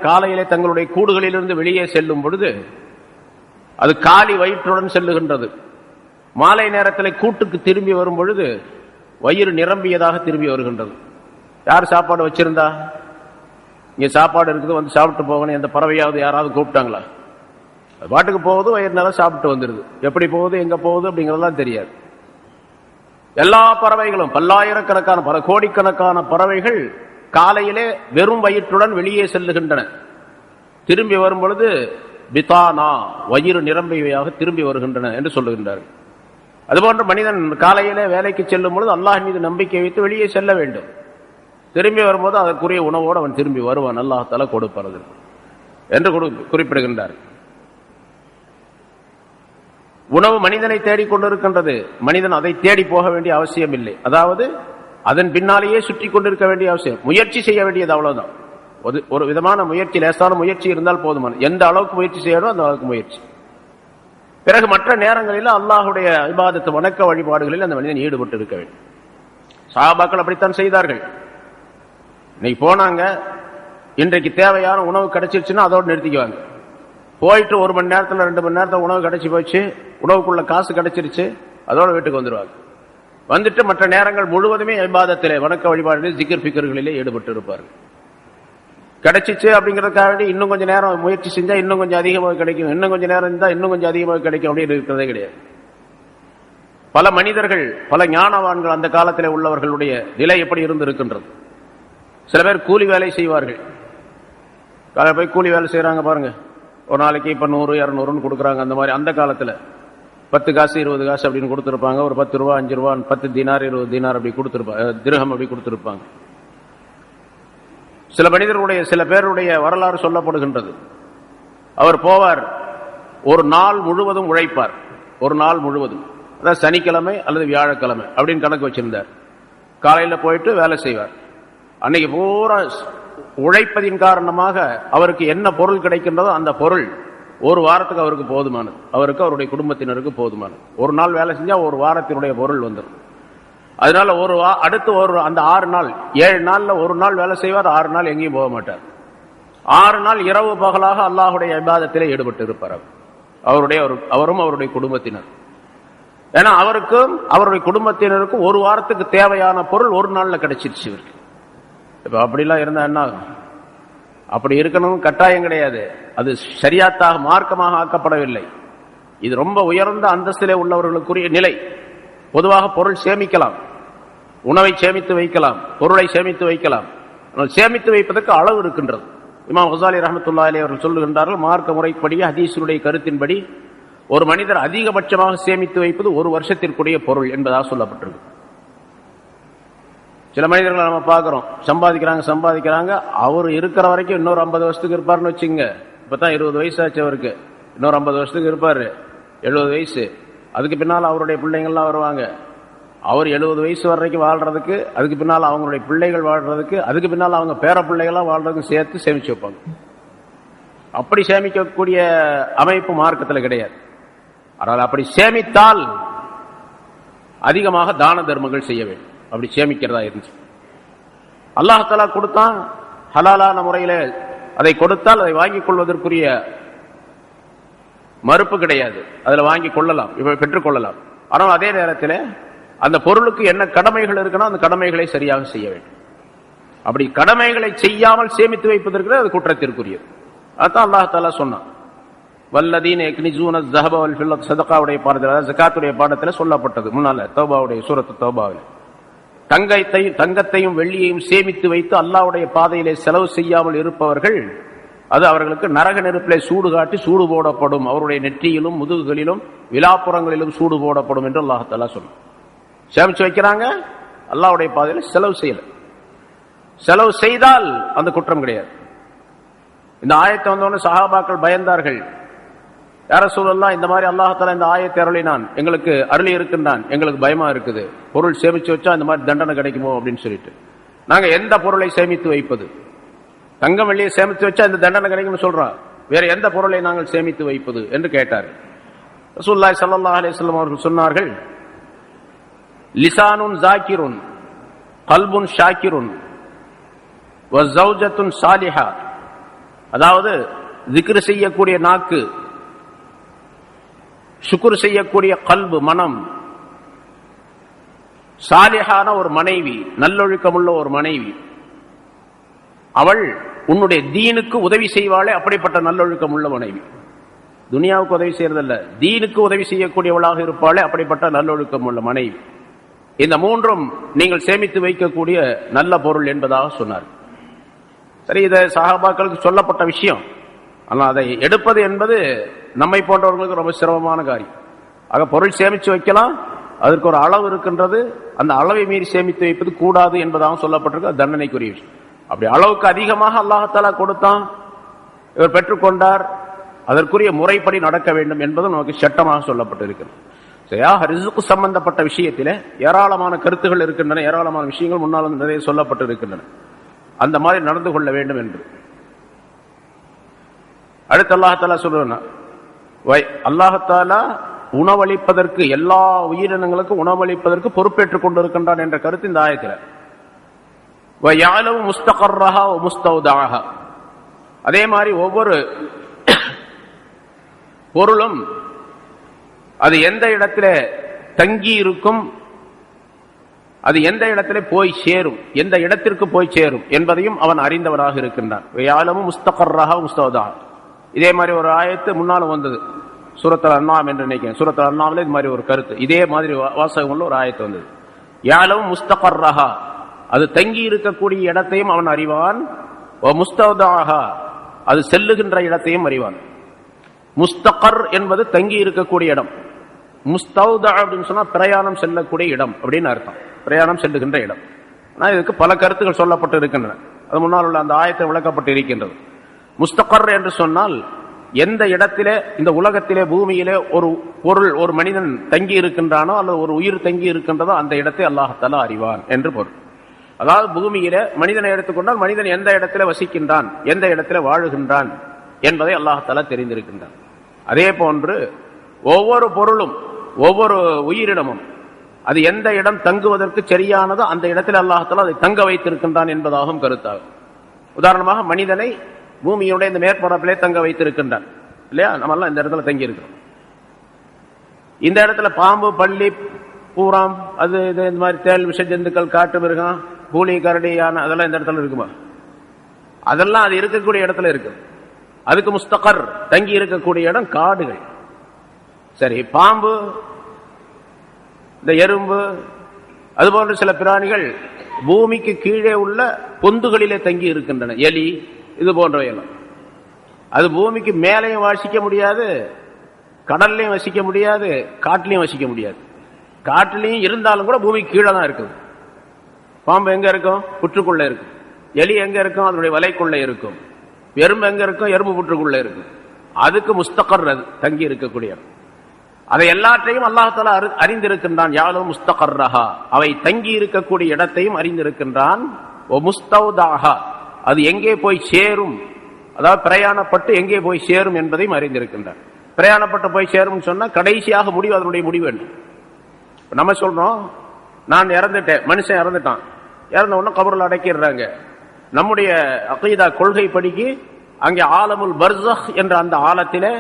காலையிலே தங்களுடைய கூடுகளிலிருந்து வெளியே செல்லும் பொழுது அது காலி வயிற்றுடன் செல்லுகின்றது. மாலை நேரத்தில் கூட்டுக்கு திரும்பி வரும் பொழுது வயிறு நிரம்பியதாக திரும்பி வருகின்றது. யார் சாப்பாடு வச்சிருந்தா, இங்க சாப்பாடு இருக்குது வந்து சாப்பிட்டு போகணும், எந்த பறவையாவது யாராவது கூப்பிட்டாங்களா? பாட்டுக்கு போகுது, வயிறு நேரம் சாப்பிட்டு வந்துருது. எப்படி போகுது, எங்க போகுது அப்படிங்கறதெல்லாம் தெரியாது. எல்லா பறவைகளும், பல்லாயிரக்கணக்கான பல கோடிக்கணக்கான பறவைகள் காலையிலே வெறும் வயிற்றுடன் வெளியே செல்லுகின்றன. திரும்பி வரும் பொழுது பிதானா, வயிறு நிரம்பியவையாக திரும்பி வருகின்றன என்று சொல்லுகின்றார்கள். அதுபோன்ற மனிதன் காலையிலே வேலைக்கு செல்லும் பொழுது அல்லாஹ் மீது நம்பிக்கை வைத்து வெளியே செல்ல வேண்டும். திரும்பி வரும்போது அதற்குரிய உணவோடு அவன் திரும்பி வருவான், அல்லாஹ் தஆலா கொடுப்பது என்று குறிப்பிடுகின்றார். உணவு மனிதனை தேடிக்கொண்டிருக்கின்றது, மனிதன் அதை தேடி போக வேண்டிய அவசியம் இல்லை. அதாவது அதன் பின்னாலேயே சுற்றி கொண்டிருக்க வேண்டிய அவசியம், முயற்சி செய்ய வேண்டியது அவ்வளவுதான். ஒரு விதமான முயற்சி, லேசான முயற்சி இருந்தால் போதுமான, எந்த அளவுக்கு முயற்சி செய்யணும் அந்த அளவுக்கு முயற்சி. பிறகு மற்ற நேரங்களில் அல்லாஹுடைய இபாதத்து, வணக்க வழிபாடுகளில் அந்த மனிதன் ஈடுபட்டு இருக்க வேண்டும். சஹாபாக்கள் அப்படித்தான் செய்தார்கள். இன்னைக்கு போனாங்க, இன்றைக்கு தேவையான உணவு கிடைச்சிருச்சுன்னா அதோடு நிறுத்திக்குவாங்க. போயிட்டு 1 மணி நேரத்தில் 2 மணி நேரத்தில் உணவு கிடைச்சி போச்சு, உணவுக்குள்ள காசு கிடைச்சிருச்சு, அதோட வீட்டுக்கு வந்துடுவாங்க. வந்துட்டு மற்ற நேரங்கள் முழுவதுமே இபாதத்திலே, வணக்க வழிபாடுகளில், ஜிக்ர் ஃபிக்ர்களிலே ஈடுபட்டு இருப்பார்கள். கிடைச்சிச்சு அப்படிங்கிறதுக்காக இன்னும் கொஞ்சம் நேரம் முயற்சி செஞ்சா இன்னும் கொஞ்சம் அதிகமாக கிடைக்கும், இன்னும் கொஞ்சம் நேரம் இருந்தா இன்னும் கொஞ்சம் அதிகமாக கிடைக்கும் அப்படின்னு இருக்கிறதே கிடையாது. பல மனிதர்கள், பல ஞானவான்கள் அந்த காலத்தில் உள்ளவர்களுடைய நிலை எப்படி இருந்திருக்கின்றது. சில பேர் கூலி வேலை செய்வார்கள். போய் கூலி வேலை செய்யறாங்க பாருங்க, ஒரு நாளைக்கு இப்ப 100 200 கொடுக்குறாங்க. அந்த மாதிரி அந்த காலத்துல 10 காசு 20 காசு அப்படின்னு கொடுத்திருப்பாங்க. ஒரு 10 ரூபா 5 ரூபா 10 தீனார் 20 தீனார் அப்படி கொடுத்திருப்பாங்க, திரகம் அப்படி கொடுத்திருப்பாங்க. சில மனிதர்களுடைய சில பேருடைய வரலாறு சொல்லப்படுகின்றது. அவர் போவார், ஒரு நாள் முழுவதும் உழைப்பார். ஒரு நாள் முழுவதும், அதாவது சனிக்கிழமை அல்லது வியாழக்கிழமை அப்படின்னு கணக்கு வச்சிருந்தார். காலையில போயிட்டு வேலை செய்வார். அன்னைக்கு பூரா உழைப்பதின் காரணமாக அவருக்கு என்ன பொருள் கிடைக்கின்றதோ அந்த பொருள் ஒரு வாரத்துக்கு அவருக்கு போதுமானது, அவருக்கு அவருடைய குடும்பத்தினருக்கு போதுமானது. ஒரு நாள் வேலை செஞ்சா ஒரு வாரத்தினுடைய பொருள் வந்துடும். அதனால அடுத்து அந்த 6 நாள் 7 நாள்ல ஒரு நாள் வேலை செய்வார், 6 நாள் எங்கேயும் போக மாட்டார். 6 நாள் இரவு பகலாக அல்லாஹுடைய இபாதத்திலே ஈடுபட்டு இருப்பார் அவரும் அவருடைய குடும்பத்தினர். ஏன்னா அவருக்கும் அவருடைய குடும்பத்தினருக்கும் ஒரு வாரத்துக்கு தேவையான பொருள் ஒரு நாள்ல கிடைச்சிருச்சு இவருக்கு. இப்ப அப்படிலாம் இருந்தா என்ன ஆகும்? அப்படி இருக்கணும் கட்டாயம் கிடையாது. அது ஷரியாத்தாக மார்க்கமாக ஆக்கப்படவில்லை. இது ரொம்ப உயர்ந்த அந்தஸ்திலே உள்ளவர்களுக்குரிய நிலை. பொதுவாக பொருள் சேமிக்கலாம், உணவை சேமித்து வைக்கலாம், பொருளை சேமித்து வைக்கலாம். சேமித்து வைப்பதற்கு அளவு இருக்கின்றது. இமாம் கசாலி ரஹ்மத்துல்லாஹி அலைஹி அவர்கள் சொல்லுகின்றார்கள், மார்க்க முறைப்படி ஹதீஸுடைய கருத்தின்படி ஒரு மனிதர் அதிகபட்சமாக சேமித்து வைப்பது ஒரு வருஷத்திற்குரிய பொருள் என்பதாக சொல்லப்பட்டிருக்கு. சில மனிதர்களை நம்ம பார்க்கிறோம், சம்பாதிக்கிறாங்க. அவர் இருக்கிற வரைக்கும் இன்னொரு 50 வருஷத்துக்கு இருப்பார்னு வச்சுங்க. இப்பதான் 20 வயசு ஆச்சு அவருக்கு, இன்னொரு 50 வருஷத்துக்கு இருப்பாரு, 70 வயசு. அதுக்கு பின்னால் அவருடைய பிள்ளைங்கள்லாம் வருவாங்க. அவர் 70 வயசு வரைக்கும் வாழ்றதுக்கு, அதுக்கு பின்னால் அவங்களுடைய பிள்ளைகள் வாழ்றதுக்கு, அதுக்கு பின்னால் அவங்க பேர பிள்ளைகள்லாம் வாழ்றதுக்கு சேர்த்து சேமிச்சு வைப்பாங்க. அப்படி சேமிக்கக்கூடிய அமைப்பு மார்க்கத்தில் கிடையாது. ஆனால் அப்படி சேமித்தால் அதிகமாக தான தர்மங்கள் செய்ய வேண்டும். அப்படி சேமிக்கிறதா இருந்துச்சு. அல்லாஹ் தஆலா கொடுத்தான், ஹலாலான முறையில அதை கொடுத்தால் அதை வாங்கிக் கொள்வதற்குரிய மறுப்பு கிடையாது. அதில் வாங்கி கொள்ளலாம், பெற்றுக் கொள்ளலாம். ஆனால் அதே நேரத்தில் அந்த பொருளுக்கு என்ன கடமைகள் இருக்குன்னா அந்த கடமைகளை சரியாக செய்ய வேண்டும். அப்படி கடமைகளை செய்யாமல் சேமித்து வைப்பதற்கு அது குற்றத்திற்குரியது. அதான் அல்லாஹ் தஆலா சொன்னான், வல்லதீன யக்னிஸூன ஸஹப வல் ஃபில்லத், ஸதகாவுடைய பாடத்தில், ஸகாத்துடைய பாடத்தில் சொல்லப்பட்டது முன்னால தௌபாவுடைய சூரத்து தௌபாவில். தங்கத்தையும் வெள்ளியையும் சேமித்து வைத்து அல்லாஹ்வுடைய பாதையிலே செலவு செய்யாமல் இருப்பவர்கள், அது அவர்களுக்கு நரக நெருப்பிலே சூடு காட்டி சூடு போடப்படும், அவருடைய நெற்றியிலும் முதுகுகளிலும் விலாப்புறங்களிலும் சூடு போடப்படும் என்று அல்லாஹ் தஆலா சொன்னார். சேமிச்சு வைக்கிறாங்க, அல்லாஹ்வுடைய பாதையில செலவு செய்யல. செலவு செய்தால் அந்த குற்றம் கிடையாது. இந்த ஆயத்தை வந்தோன்னு சஹாபாக்கள் பயந்தார்கள். யா ரசூலல்லாஹ், இந்த மாதிரி அல்லாஹ் தஆலா இந்த ஆயத்தை அருளினான், எங்களுக்கு அருளி இருக்கின்றான், எங்களுக்கு பயமா இருக்குது, பொருள் சேமிச்சு வச்சா இந்த மாதிரி தண்டனை கிடைக்குமோ அப்படின்னு சொல்லிட்டு. நாங்க எந்த பொருளை சேமித்து வைப்பது? தங்கம் வெள்ளியை சேமித்து வச்சா இந்த தண்டனை கிடைக்கும்னு சொல்றோம், வேற எந்த பொருளை நாங்கள் சேமித்து வைப்பது என்று கேட்டார். ரசூலுல்லாஹி ஸல்லல்லாஹு அலைஹி வஸல்லம் அவர்கள் சொன்னார்கள், லிசானுன் ஜாக்கிருன் கல்புன் ஷாக்கிருன் வ ஸௌஜத்துன் சாலிஹா. அதாவது திக்ர் செய்யக்கூடிய நாக்கு, சுக்ர் செய்யக்கூடிய கல்பு மனம், சாலிஹான ஒரு மனைவி, நல்லொழுக்கமுள்ள ஒரு மனைவி, அவள் உன்னுடைய தீனுக்கு உதவி செய்வாளே அப்படிப்பட்ட நல்லொழுக்கம் உள்ள மனைவி. துனியாவுக்கு உதவி செய்யறதல்ல, தீனுக்கு உதவி செய்யக்கூடியவளாக இருப்பாளே அப்படிப்பட்ட நல்லொழுக்கம் உள்ள மனைவி. இந்த மூன்றும் நீங்கள் சேமித்து வைக்கக்கூடிய நல்ல பொருள் என்பதாக சொன்னார். சரி, இதை சஹாபாக்களுக்கு சொல்லப்பட்ட விஷயம். ஆனால் அதை எடுப்பது என்பது நம்மை போன்றவர்களுக்கு ரொம்ப சிரமமான காரியம். ஆக பொருள் சேமித்து வைக்கலாம், அதற்கு ஒரு அளவு இருக்கின்றது, அந்த அளவை மீறி சேமித்து வைப்பது கூடாது என்பதாக சொல்லப்பட்டிருக்கு. தண்டனைக்குரிய விஷயம். அப்படி அளவுக்கு அதிகமாக அல்லாஹ் தஆலா கொடுத்தான், இவர் பெற்றுக்கொண்டார், அதற்குரிய முறைப்படி நடக்க வேண்டும் என்பது நமக்கு சட்டமாக சொல்லப்பட்டிருக்கிறது. ரிஸ்க் சம்பந்தப்பட்ட விஷயத்திலே ஏராளமான கருத்துகள் இருக்கின்றன, ஏராளமான விஷயங்கள் முன்னால் நிறைய சொல்லப்பட்டிருக்கின்றன. அந்த மாதிரி நடந்து கொள்ள வேண்டும் என்று அடுத்து அல்லாஹ் தஆலா சொல்றான், அல்லாஹ் தஆலா உணவளிப்பதற்கு, எல்லா உயிரினங்களுக்கும் உணவளிப்பதற்கு பொறுப்பேற்றுக் கொண்டிருக்கின்றான் என்ற கருத்து இந்த ஆயத்தில். வயஅலமு முஸ்தகர்ரஹா வ முஸ்தௌதஅஹா. அதே மாதிரி ஒவ்வொரு பொருளும் அது எந்த இடத்திலே தங்கி இருக்கும், அது எந்த இடத்திலே போய் சேரும், எந்த இடத்திற்கு போய் சேரும் என்பதையும் அவன் அறிந்தவனாக இருக்கின்றான். வயஅலமு முஸ்தகர்ரஹா வ முஸ்தௌதஅஹா. இதே மாதிரி ஒரு ஆயத்து முன்னாலும் வந்தது சூரத்துல் அன்ஆம் என்று நினைக்கிறேன். சூரத்துல் அன்ஆம்ல இது மாதிரி ஒரு கருத்து, இதே மாதிரி வாசகம் உள்ள ஒரு ஆயத்து வந்தது. யாலும் முஸ்தகர்ரஹா, அது தங்கி இருக்கக்கூடிய இடத்தையும் அவன் அறிவான். முஸ்தௌதாஹா, அது செல்லுகின்ற இடத்தையும் அறிவான். முஸ்தகர் என்பது தங்கி இருக்கக்கூடிய இடம். முஸ்தௌதா அப்படின்னு சொன்னா பிரயாணம் செல்லக்கூடிய இடம் அப்படின்னு அர்த்தம், பிரயாணம் செல்லுகின்ற இடம். ஆனால் இதுக்கு பல கருத்துக்கள் சொல்லப்பட்டு இருக்கின்றன. அது முன்னால் உள்ள அந்த ஆயத்தை விளக்கப்பட்டு இருக்கின்றது. முஸ்தகர் என்று சொன்னால் எந்த இடத்திலே இந்த உலகத்திலே பூமியிலே ஒரு பொருள், ஒரு மனிதன் தங்கி இருக்கின்றானோ அல்லது ஒரு உயிர் தங்கி இருக்கின்றதோ அந்த இடத்தை அல்லாஹ் தஆலா அறிவான் என்று பொருள். அதாவது பூமியிலே மனிதனை எடுத்துக்கொண்டால் மனிதன் எந்த இடத்துல வசிக்கின்றான், எந்த இடத்துல வாழுகின்றான் என்பதை அல்லாஹ் தஆலா தெரிந்திருக்கின்றான். அதே போன்று ஒவ்வொரு பொருளும் ஒவ்வொரு உயிரினமும் அது எந்த இடம் தங்குவதற்கு சரியானதோ அந்த இடத்தில் அல்லாஹ் தஆலா அதை தங்க வைத்திருக்கின்றான் என்பதாகவும் கருத்தாகும். உதாரணமாக மனிதனை பூமியுடைய இந்த மேற்பரப்பிலே தங்க வைத்திருக்கின்றான் இல்லையா, நம்ம எல்லாம் இந்த இடத்துல தங்கி இருக்கிறோம். இந்த இடத்துல பாம்பு, பள்ளி, பூராம், அது இது இந்த மாதிரி தேல், விஷ ஜந்துக்கள், காட்டு மிருகம், பூலி, கரடி, யானை அதெல்லாம் இந்த இடத்துல இருக்குமா? அதெல்லாம் அது இருக்கக்கூடிய இடத்துல இருக்கு. அதுக்கு முஸ்தகர் தங்கி இருக்கக்கூடிய இடம் காடுகள். சரி, பாம்பு, இந்த எறும்பு, அதுபோன்ற சில பிராணிகள் பூமிக்கு கீழே உள்ள பொந்துகளிலே தங்கி இருக்கின்றன. எலி, இது போன்றவையெல்லாம் அது பூமிக்கு மேலையும் வசிக்க முடியாது, கடல்லையும் வசிக்க முடியாது, காட்டிலையும் வசிக்க முடியாது. காட்டிலையும் இருந்தாலும் கூட பூமிக்கு கீழே தான் இருக்குது. பாம்பு எங்க இருக்கும்? புற்றுக்குள்ள இருக்கும். எலி எங்க இருக்கும்? அதனுடைய வலைக்குள்ள இருக்கும். எறும்பு எங்க இருக்கும்? எறும்பு புற்றுக்குள்ள இருக்கும். அதுக்கு முஸ்தகர் அது தங்கி இருக்கக்கூடிய. அதை எல்லாற்றையும் அல்லாஹ் தஆலா அறிந்திருக்கின்றான். யாலும் முஸ்தகர்ரஹா, அவை தங்கி இருக்கக்கூடிய இடத்தையும் அறிந்திருக்கின்றான். ஓ முஸ்தௌதாஹா, அது எங்கே போய் சேரும், அதாவது பிரயாணப்பட்டு எங்கே போய் சேரும் என்பதையும் அறிந்திருக்கின்றான். பிரயாணப்பட்டு போய் சேரும் சொன்னா கடைசியாக முடிவு, அதனுடைய முடிவு என்ன? நம்ம சொல்றோம், நான் இறந்துட்டேன், மனுஷன் இறந்துட்டான், இறந்த உடனே கபரில் அடக்கிடுறாங்க. நம்முடைய அகீதா கொள்கை படிக்கு அங்கே ஆலமுல் பர்ஸஹ் என்ற அந்த ஆலத்திலே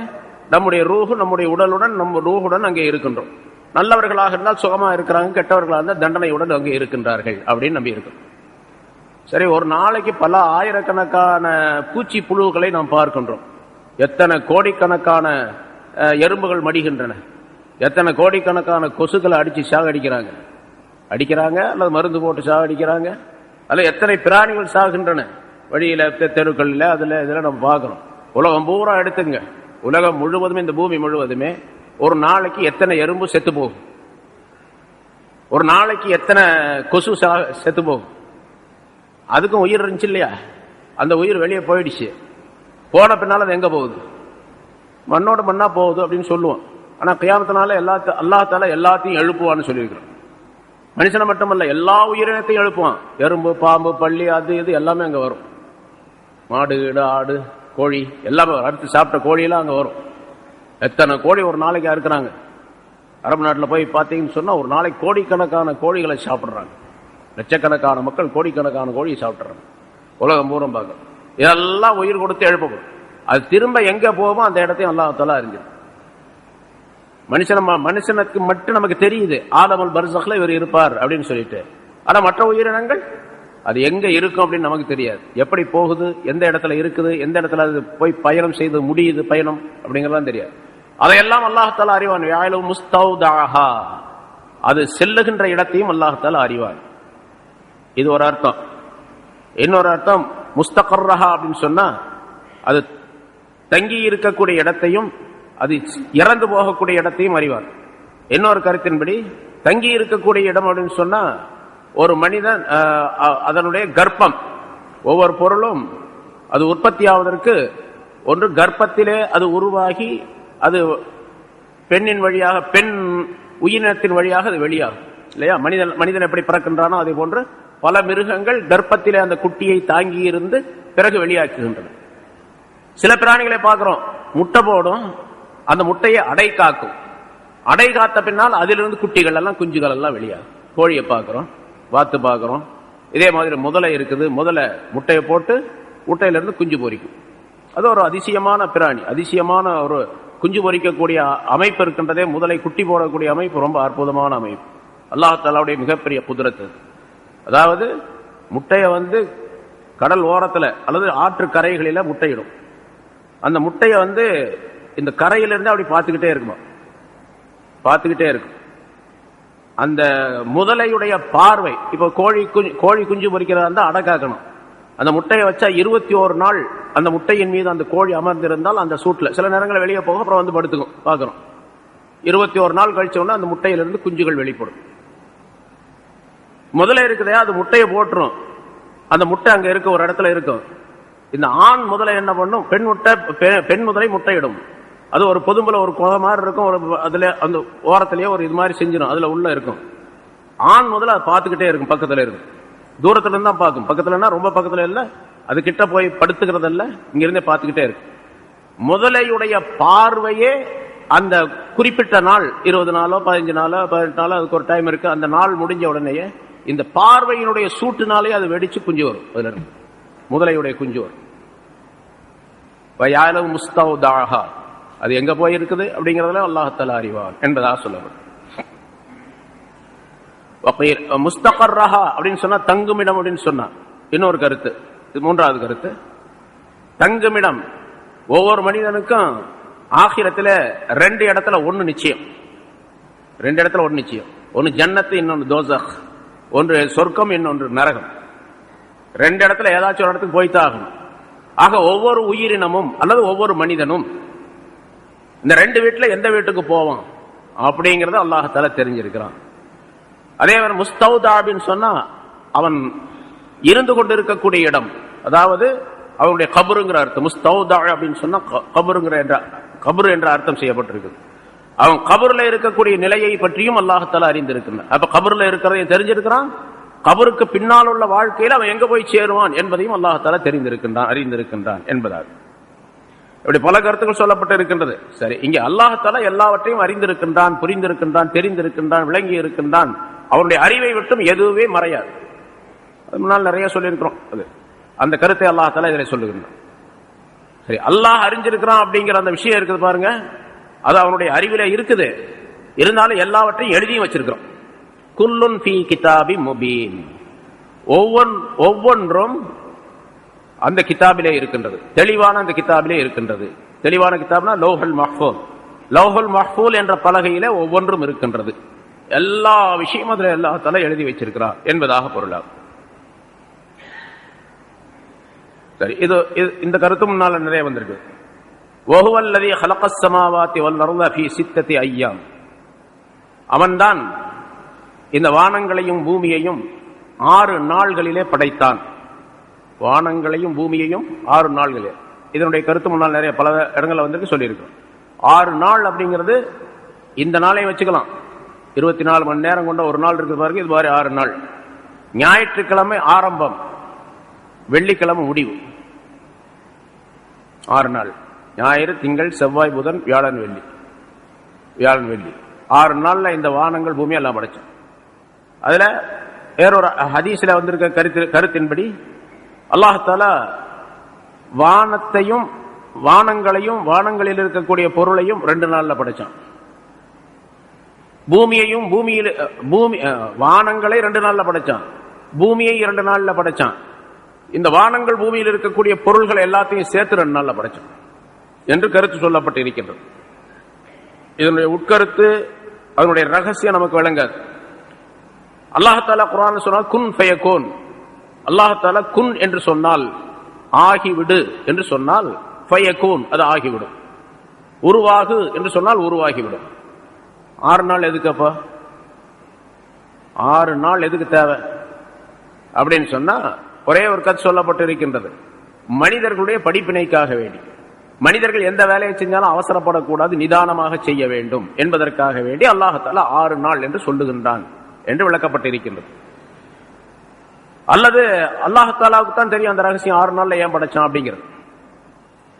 நம்முடைய ரூஹு, நம்முடைய உடலுடன், நம்ம ரூஹுடன் அங்கே இருக்கின்றோம். நல்லவர்களாக இருந்தால் சுகமா இருக்கிறாங்க, கெட்டவர்களாக இருந்தால் தண்டனையுடன் அங்கே இருக்கின்றார்கள் அப்படின்னு நம்பி இருக்கோம். சரி, ஒரு நாளைக்கு பல ஆயிரக்கணக்கான பூச்சி புழுக்களை நாம் பார்க்கின்றோம். எத்தனை கோடிக்கணக்கான எறும்புகள் மடிகின்றன, எத்தனை கோடிக்கணக்கான கொசுக்களை அடிச்சு சாகடிக்கிறாங்க, அல்லது மருந்து போட்டு சாகடிக்கிறாங்க, அல்ல எத்தனை பிராணிகள் சாகின்றன வழியில, தெருக்களில், அதுல இதுல நம்ம பார்க்கிறோம். உலகம் பூரா எடுத்துங்க, உலகம் முழுவதுமே, இந்த பூமி முழுவதுமே ஒரு நாளைக்கு எத்தனை எறும்பு செத்து போகும், ஒரு நாளைக்கு எத்தனை கொசு செத்து போகும். அதுக்கும் உயிர் இருந்துச்சு இல்லையா? அந்த உயிர் வெளியே போயிடுச்சு. போன பின்னால அது எங்க போகுது? மண்ணோட மண்ணா போகுது அப்படின்னு சொல்லுவோம். ஆனா கியாமத்தினால அல்லாஹ் தஆலா எல்லாத்தையும் எழுப்புவான்னு சொல்லியிருக்கிறோம். மனுஷனை மட்டுமல்ல, எல்லா உயிரினத்தையும் எழுப்புவான். எறும்பு, பாம்பு, பள்ளி, அது இது எல்லாமே அங்க வரும். மாடு, கீடு, ஆடு, கோழி எல்லாமே அடுத்து சாப்பிட்ட கோழியெல்லாம் அங்க வரும். எத்தனை கோழி ஒரு நாளைக்கு அறுக்கிறாங்க. அரபு நாட்டில் போய் பார்த்தீங்கன்னு சொன்னா ஒரு நாளைக்கு கோடிக்கணக்கான கோழிகளை சாப்பிடுறாங்க. லட்சக்கணக்கான மக்கள் கோடிக்கணக்கான கோழியை சாப்பிட்றாங்க. உலகம் பூரம் பார்க்க இதெல்லாம் உயிர் கொடுத்து எழுப்பப்படும். அது திரும்ப எங்க போவோமோ அந்த இடத்தையும் அல்லாஹ் தஆலா அறிஞ்சது. மனுஷனுக்கு மட்டும் நமக்கு தெரியுது ஆலமுல் பர்ஸஹ்ல இவர் இருப்பார் அப்படின்னு சொல்லிட்டு. ஆனா மற்ற உயிரினங்கள் அது எங்க இருக்கும் அப்படின்னு நமக்கு தெரியாது. எப்படி போகுது, எந்த இடத்துல இருக்குது, எந்த இடத்துல அது போய் பயணம் செய்து முடியுது, பயணம் அப்படிங்கறதெல்லாம் தெரியாது. அதையெல்லாம் அல்லாஹ் தஆலா அறிவான். யாலும் முஸ்தௌதாஹா, அது செல்லுகின்ற இடத்தையும் அல்லாஹ் தஆலா அறிவான். இது ஒரு அர்த்தம். இன்னொரு அர்த்தம் முஸ்தகர்ரஹா அப்படின்னு சொன்னா அது தங்கி இருக்கக்கூடிய இடத்தையும் அது இறந்து போகக்கூடிய இடத்தையும் அறிவார். இன்னொரு கருத்தின்படி தங்கி இருக்கக்கூடிய இடம் அப்படின்னு சொன்னா ஒரு மனிதன் அதனுடைய கர்ப்பம், ஒவ்வொரு பொருளும் அது உற்பத்தி ஆவதற்கு ஒன்று கர்ப்பத்திலே அது உருவாகி அது பெண்ணின் வழியாக, பெண் உயிரினத்தின் வழியாக அது வெளியாகும் இல்லையா? மனிதன் எப்படி பிறக்கின்றானோ அதே போன்று பல மிருகங்கள் கர்ப்பத்திலே அந்த குட்டியை தாங்கி இருந்து பிறகு வெளியாக்குகின்றன. சில பிராணிகளை பார்க்கிறோம், முட்டை போடும், அந்த முட்டையை அடை காக்கும். அடை காத்த பின்னால் அதிலிருந்து குட்டிகள் எல்லாம், குஞ்சுகள் எல்லாம் வெளியாகும். கோழியை பார்க்கிறோம், வாத்து பார்க்கிறோம். இதே மாதிரி முதலை இருக்குது, முதலை முட்டையை போட்டு முட்டையிலிருந்து குஞ்சு பொரிக்கும். அது ஒரு அதிசயமான பிராணி, அதிசயமான ஒரு குஞ்சு பொரிக்கக்கூடிய அமைப்பு இருக்கின்றதே. முதலை குட்டி போடக்கூடிய அமைப்பு ரொம்ப அற்புதமான அமைப்பு. அல்லாஹ் தஆலாவுடைய மிகப்பெரிய குதிரத்து. அதாவது முட்டையை கடல் ஓரத்துல அல்லது ஆற்று கரைகளில முட்டையிடும். அந்த முட்டையை இந்த கரையிலிருந்து அப்படி பார்த்துக்கிட்டே இருக்குமா, பார்த்துக்கிட்டே இருக்கும். அந்த முதலையுடைய பார்வை, இப்ப கோழி குஞ்சு பொறிக்கிறதா இருந்தா அடக்காக்கணும். அந்த முட்டையை வச்சா 21 நாள் அந்த முட்டையின் மீது அந்த கோழி அமர்ந்திருந்தால் அந்த சூட்ல சில நேரங்களில் வெளியே போக அப்புறம் வந்து படுத்துக்கும் பார்க்கிறோம். 21 நாள் கழிச்சோன்னா அந்த முட்டையிலிருந்து குஞ்சுகள் வெளிப்படும். முதல்ல இருக்குதே அது முட்டையை போட்டுரும். அந்த முட்டை அங்க இருக்க ஒரு இடத்துல இருக்கும். இந்த ஆண் முதலை என்ன பண்ணும், பெண் முதலை முட்டையிடும். அது ஒரு பொதும்புல ஒரு குழ மாதிரி இருக்கும், ஒரு அதுல அந்த ஓரத்திலேயே ஒரு இது மாதிரி செஞ்சிடும், அதுல உள்ள இருக்கும். ஆண் முதல்ல அதை பார்த்துக்கிட்டே இருக்கும், பக்கத்துல இருக்கும். தூரத்துல இருந்து தான் பார்க்கும், பக்கத்துலன்னா ரொம்ப பக்கத்துல இல்ல, அது கிட்ட போய் படுத்துக்கிறதல்ல, இங்க இருந்தே பார்த்துக்கிட்டே இருக்கு. முதலையுடைய பார்வையே அந்த குறிப்பிட்ட நாள் 20 நாளோ 15 நாளோ 18 நாளோ அதுக்கு ஒரு டைம் இருக்கு. அந்த நாள் முடிஞ்ச உடனேயே இந்த பார்வையினுடைய சூட்டுனாலே அது வெடிச்சு குஞ்சு வரும். அதுல இருந்து முதலையுடைய குஞ்சு வரும். முஸ்தௌதாஹா, அது எங்க போய் இருக்குது அப்படிங்கறதுல அல்லாஹ் தஆலா அறிவார் என்பதாக சொல்லப்படும். முஸ்தகர்ரஹா அப்படின்னு சொன்னா தங்குமிடம் அப்படின்னு சொன்னா இன்னொரு கருத்து. இது மூன்றாவது கருத்து. தங்குமிடம் ஒவ்வொரு மனிதனுக்கும் ஆகிரத்துல 2 இடத்துல ஒண்ணு நிச்சயம். 2 இடத்துல ஒண்ணு நிச்சயம். ஒன்னு ஜன்னத்து, இன்னொன்னு தோசக். ஒன்று சொர்க்கம், இன்னொன்று நரகம். 2 இடத்துல ஏதாச்சும் ஒரு இடத்துக்கு போய்தான் ஆகணும். ஆக ஒவ்வொரு உயிரினமும் அல்லது ஒவ்வொரு மனிதனும் இந்த 2 வீட்டுல எந்த வீட்டுக்கு போவான் அப்படிங்கறத அல்லாஹ் தஆலா தெரிஞ்சிருக்கிறான். அதே மாதிரி முஸ்தௌதாபின்னு சொன்னா அவன் இருந்து கொண்டிருக்கக்கூடிய இடம், அதாவது அவனுடைய கபருங்கிற அர்த்தம். முஸ்தௌதா அப்படின்னு சொன்னா கபரு என்ற அர்த்தம் செய்யப்பட்டிருக்கு. அவன் கபருல இருக்கக்கூடிய நிலையை பற்றியும் அல்லாஹ் தஆலா அறிந்திருக்கிறான். அப்ப கபருல இருக்கிறதையும் தெரிஞ்சிருக்கிறான், கபருக்கு பின்னால் உள்ள வாழ்க்கையில் அவன் எங்க போய் சேருவான் என்பதையும் அல்லாஹ் தஆலா அறிந்திருக்கின்றான் என்பதாக இப்படி பல கருத்துக்கள் சொல்லப்பட்டு இருக்கின்றது. சரி, இங்க அல்லாஹ் தஆலா எல்லாவற்றையும் அறிந்திருக்கின்றான், புரிந்திருக்கின்றான், தெரிந்திருக்கின்றான், விளங்கி இருக்கின்றான். அவனுடைய அறிவை விட்டும் எதுவுமே மறையாது. அது முன்னால் நிறைய சொல்லியிருக்கிறோம். அது அந்த கருத்தை அல்லாஹ் தஆலா இதில் சொல்லுகின்றான். சரி, அல்லாஹ் அறிஞ்சிருக்கிறான் அப்படிங்கிற அந்த விஷயம் இருக்குது பாருங்க, அது அவனுடைய அறிவில இருக்குது. இருந்தாலும் எல்லாவற்றையும் எழுதியும் வச்சிருக்கிறோம். குல்லுன் ஃபீ கிதாபி முபீன், ஒவ்வொன்றும் அந்த கிதாபிலே இருக்கின்றது, தெளிவான அந்த கிதாபிலே இருக்கின்றது. தெளிவான கிதாப்னா லௌஹுல் மஹ்ஃபூஸ். லௌஹுல் மஹ்ஃபூஸ் என்ற பலகையிலே ஒவ்வொன்றும் இருக்கின்றது. எல்லா விஷயமும் அதில் அல்லாஹ் தஆலா எழுதி வச்சிருக்கிறார் என்பதாக பொருளாகும். சரி, இது இந்த கருத்து முன்னால நிறைய வந்திருக்கு. வஹுவல்லதீ ஹலகஸ் ஸமாவாத்தி வல் அர்த ஃபீ 6 அய்யாம், அவன்தான் இந்த வானங்களையும் பூமியையும் 6 நாள்களிலே படைத்தான். வானங்களையும் பூமியையும் 6 நாள்களே. இதனுடைய கருத்து முன்னால் நிறைய பல இடங்களில் வந்திருக்கு, சொல்லியிருக்கோம். 6 நாள் அப்படிங்கிறது இந்த நாளையும் வச்சுக்கலாம். 24 மணி நேரம் கொண்ட ஒரு நாள் இருக்கு பாருங்க, இது மாதிரி 6 நாள். ஞாயிற்றுக்கிழமை ஆரம்பம், வெள்ளிக்கிழமை முடிவு. 6 நாள். ஞாயிறு, திங்கள், செவ்வாய், புதன், வியாழன், வெள்ளி 6 நாள்ல இந்த வானங்கள் பூமி எல்லாம் படைச்சோம். அதுல வேறொரு ஹதீஸ்ல வந்திருக்க கருத்தின்படி அல்லாஹ் தஆலா வானத்தையும் வானங்களையும் வானங்களில் இருக்கக்கூடிய பொருளையும் 2 நாள்ல படைச்சான். பூமியையும் வானங்களை 2 நாள்ல படைச்சான், பூமியை 2 நாள்ல படைச்சான். இந்த வானங்கள் பூமியில் இருக்கக்கூடிய பொருள்கள் எல்லாத்தையும் சேர்த்து 2 நாள்ல படைச்சான் என்று கருத்து சொல்லப்பட்டு இருக்கின்றது. இதனுடைய உட்கருத்து, அதனுடைய ரகசியம் நமக்கு விளங்காது. அல்லாஹ் தஆலா குர்ஆன்ல சொன்னால் குன் ஃபயகூன். அல்லாஹ் தஆலா குன் என்று சொன்னால் ஆகிவிடு என்று சொன்னால் ஃபயகூன், அது ஆகிவிடும். உருவாகு என்று சொன்னால் உருவாகிவிடும். 6 நாள் எதுக்கப்பா? 6 நாள் எதுக்கு தேவை அப்படின்னு சொன்னா ஒரே ஒரு கருத்து சொல்லப்பட்டு இருக்கின்றது. மனிதர்களுடைய படிப்பினைக்காக வேண்டி, மனிதர்கள் எந்த வேலையை செஞ்சாலும் அவசரப்படக்கூடாது, நிதானமாக செய்ய வேண்டும் என்பதற்காக வேண்டி அல்லாஹ் தஆலா 6 நாள் என்று சொல்லுகின்றான் என்று விளக்கப்பட்டிருக்கின்றது. அல்லது அல்லாஹ் தஆலாவுக்கு தான் தெரியும் அந்த ரகசியம் 6 நாள்ல ஏன் படைச்சான் அப்படிங்கிறது.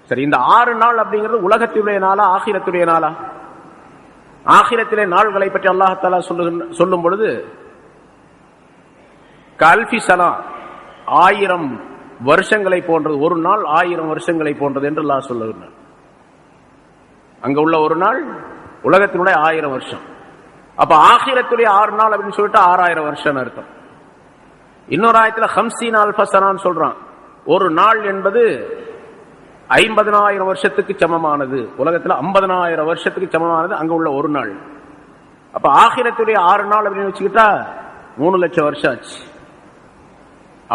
சரி, இந்த 6 நாள் அப்படிங்கிறது உலகத்தினுடைய நாளா ஆகிரத்துடைய நாளா? ஆகிரத்திலே நாள்களை பற்றி அல்லாஹ் தஆலா சொல்லும் பொழுது கல்ஃபி சனா, 1000 வருஷங்களை போன்றது. ஒரு நாள் 1000 வருஷங்களை போன்றது என்று அல்லாஹ் சொல்லுகிறார். அங்க உள்ள ஒரு நாள் உலகத்தினுடைய 1000 வருஷம். அப்ப ஆகிரத்துடைய 6 நாள் அப்படின்னு சொல்லிட்டு 6000 வருஷம் அர்த்தம். இன்னொரு ஆயத்துல 50 அல்ஃப சனான்னு சொல்றான். ஒரு நாள் என்பது 50,000 வருஷத்துக்கு சமமானது. உலகத்துல 50,000 வருஷத்துக்கு சமமானது அங்க உள்ள ஒரு நாள். அப்ப ஆகிரத்துடைய 6 நாள் அப்படின்னு வச்சுக்கிட்டா 3 லட்சம் வருஷம் ஆச்சு.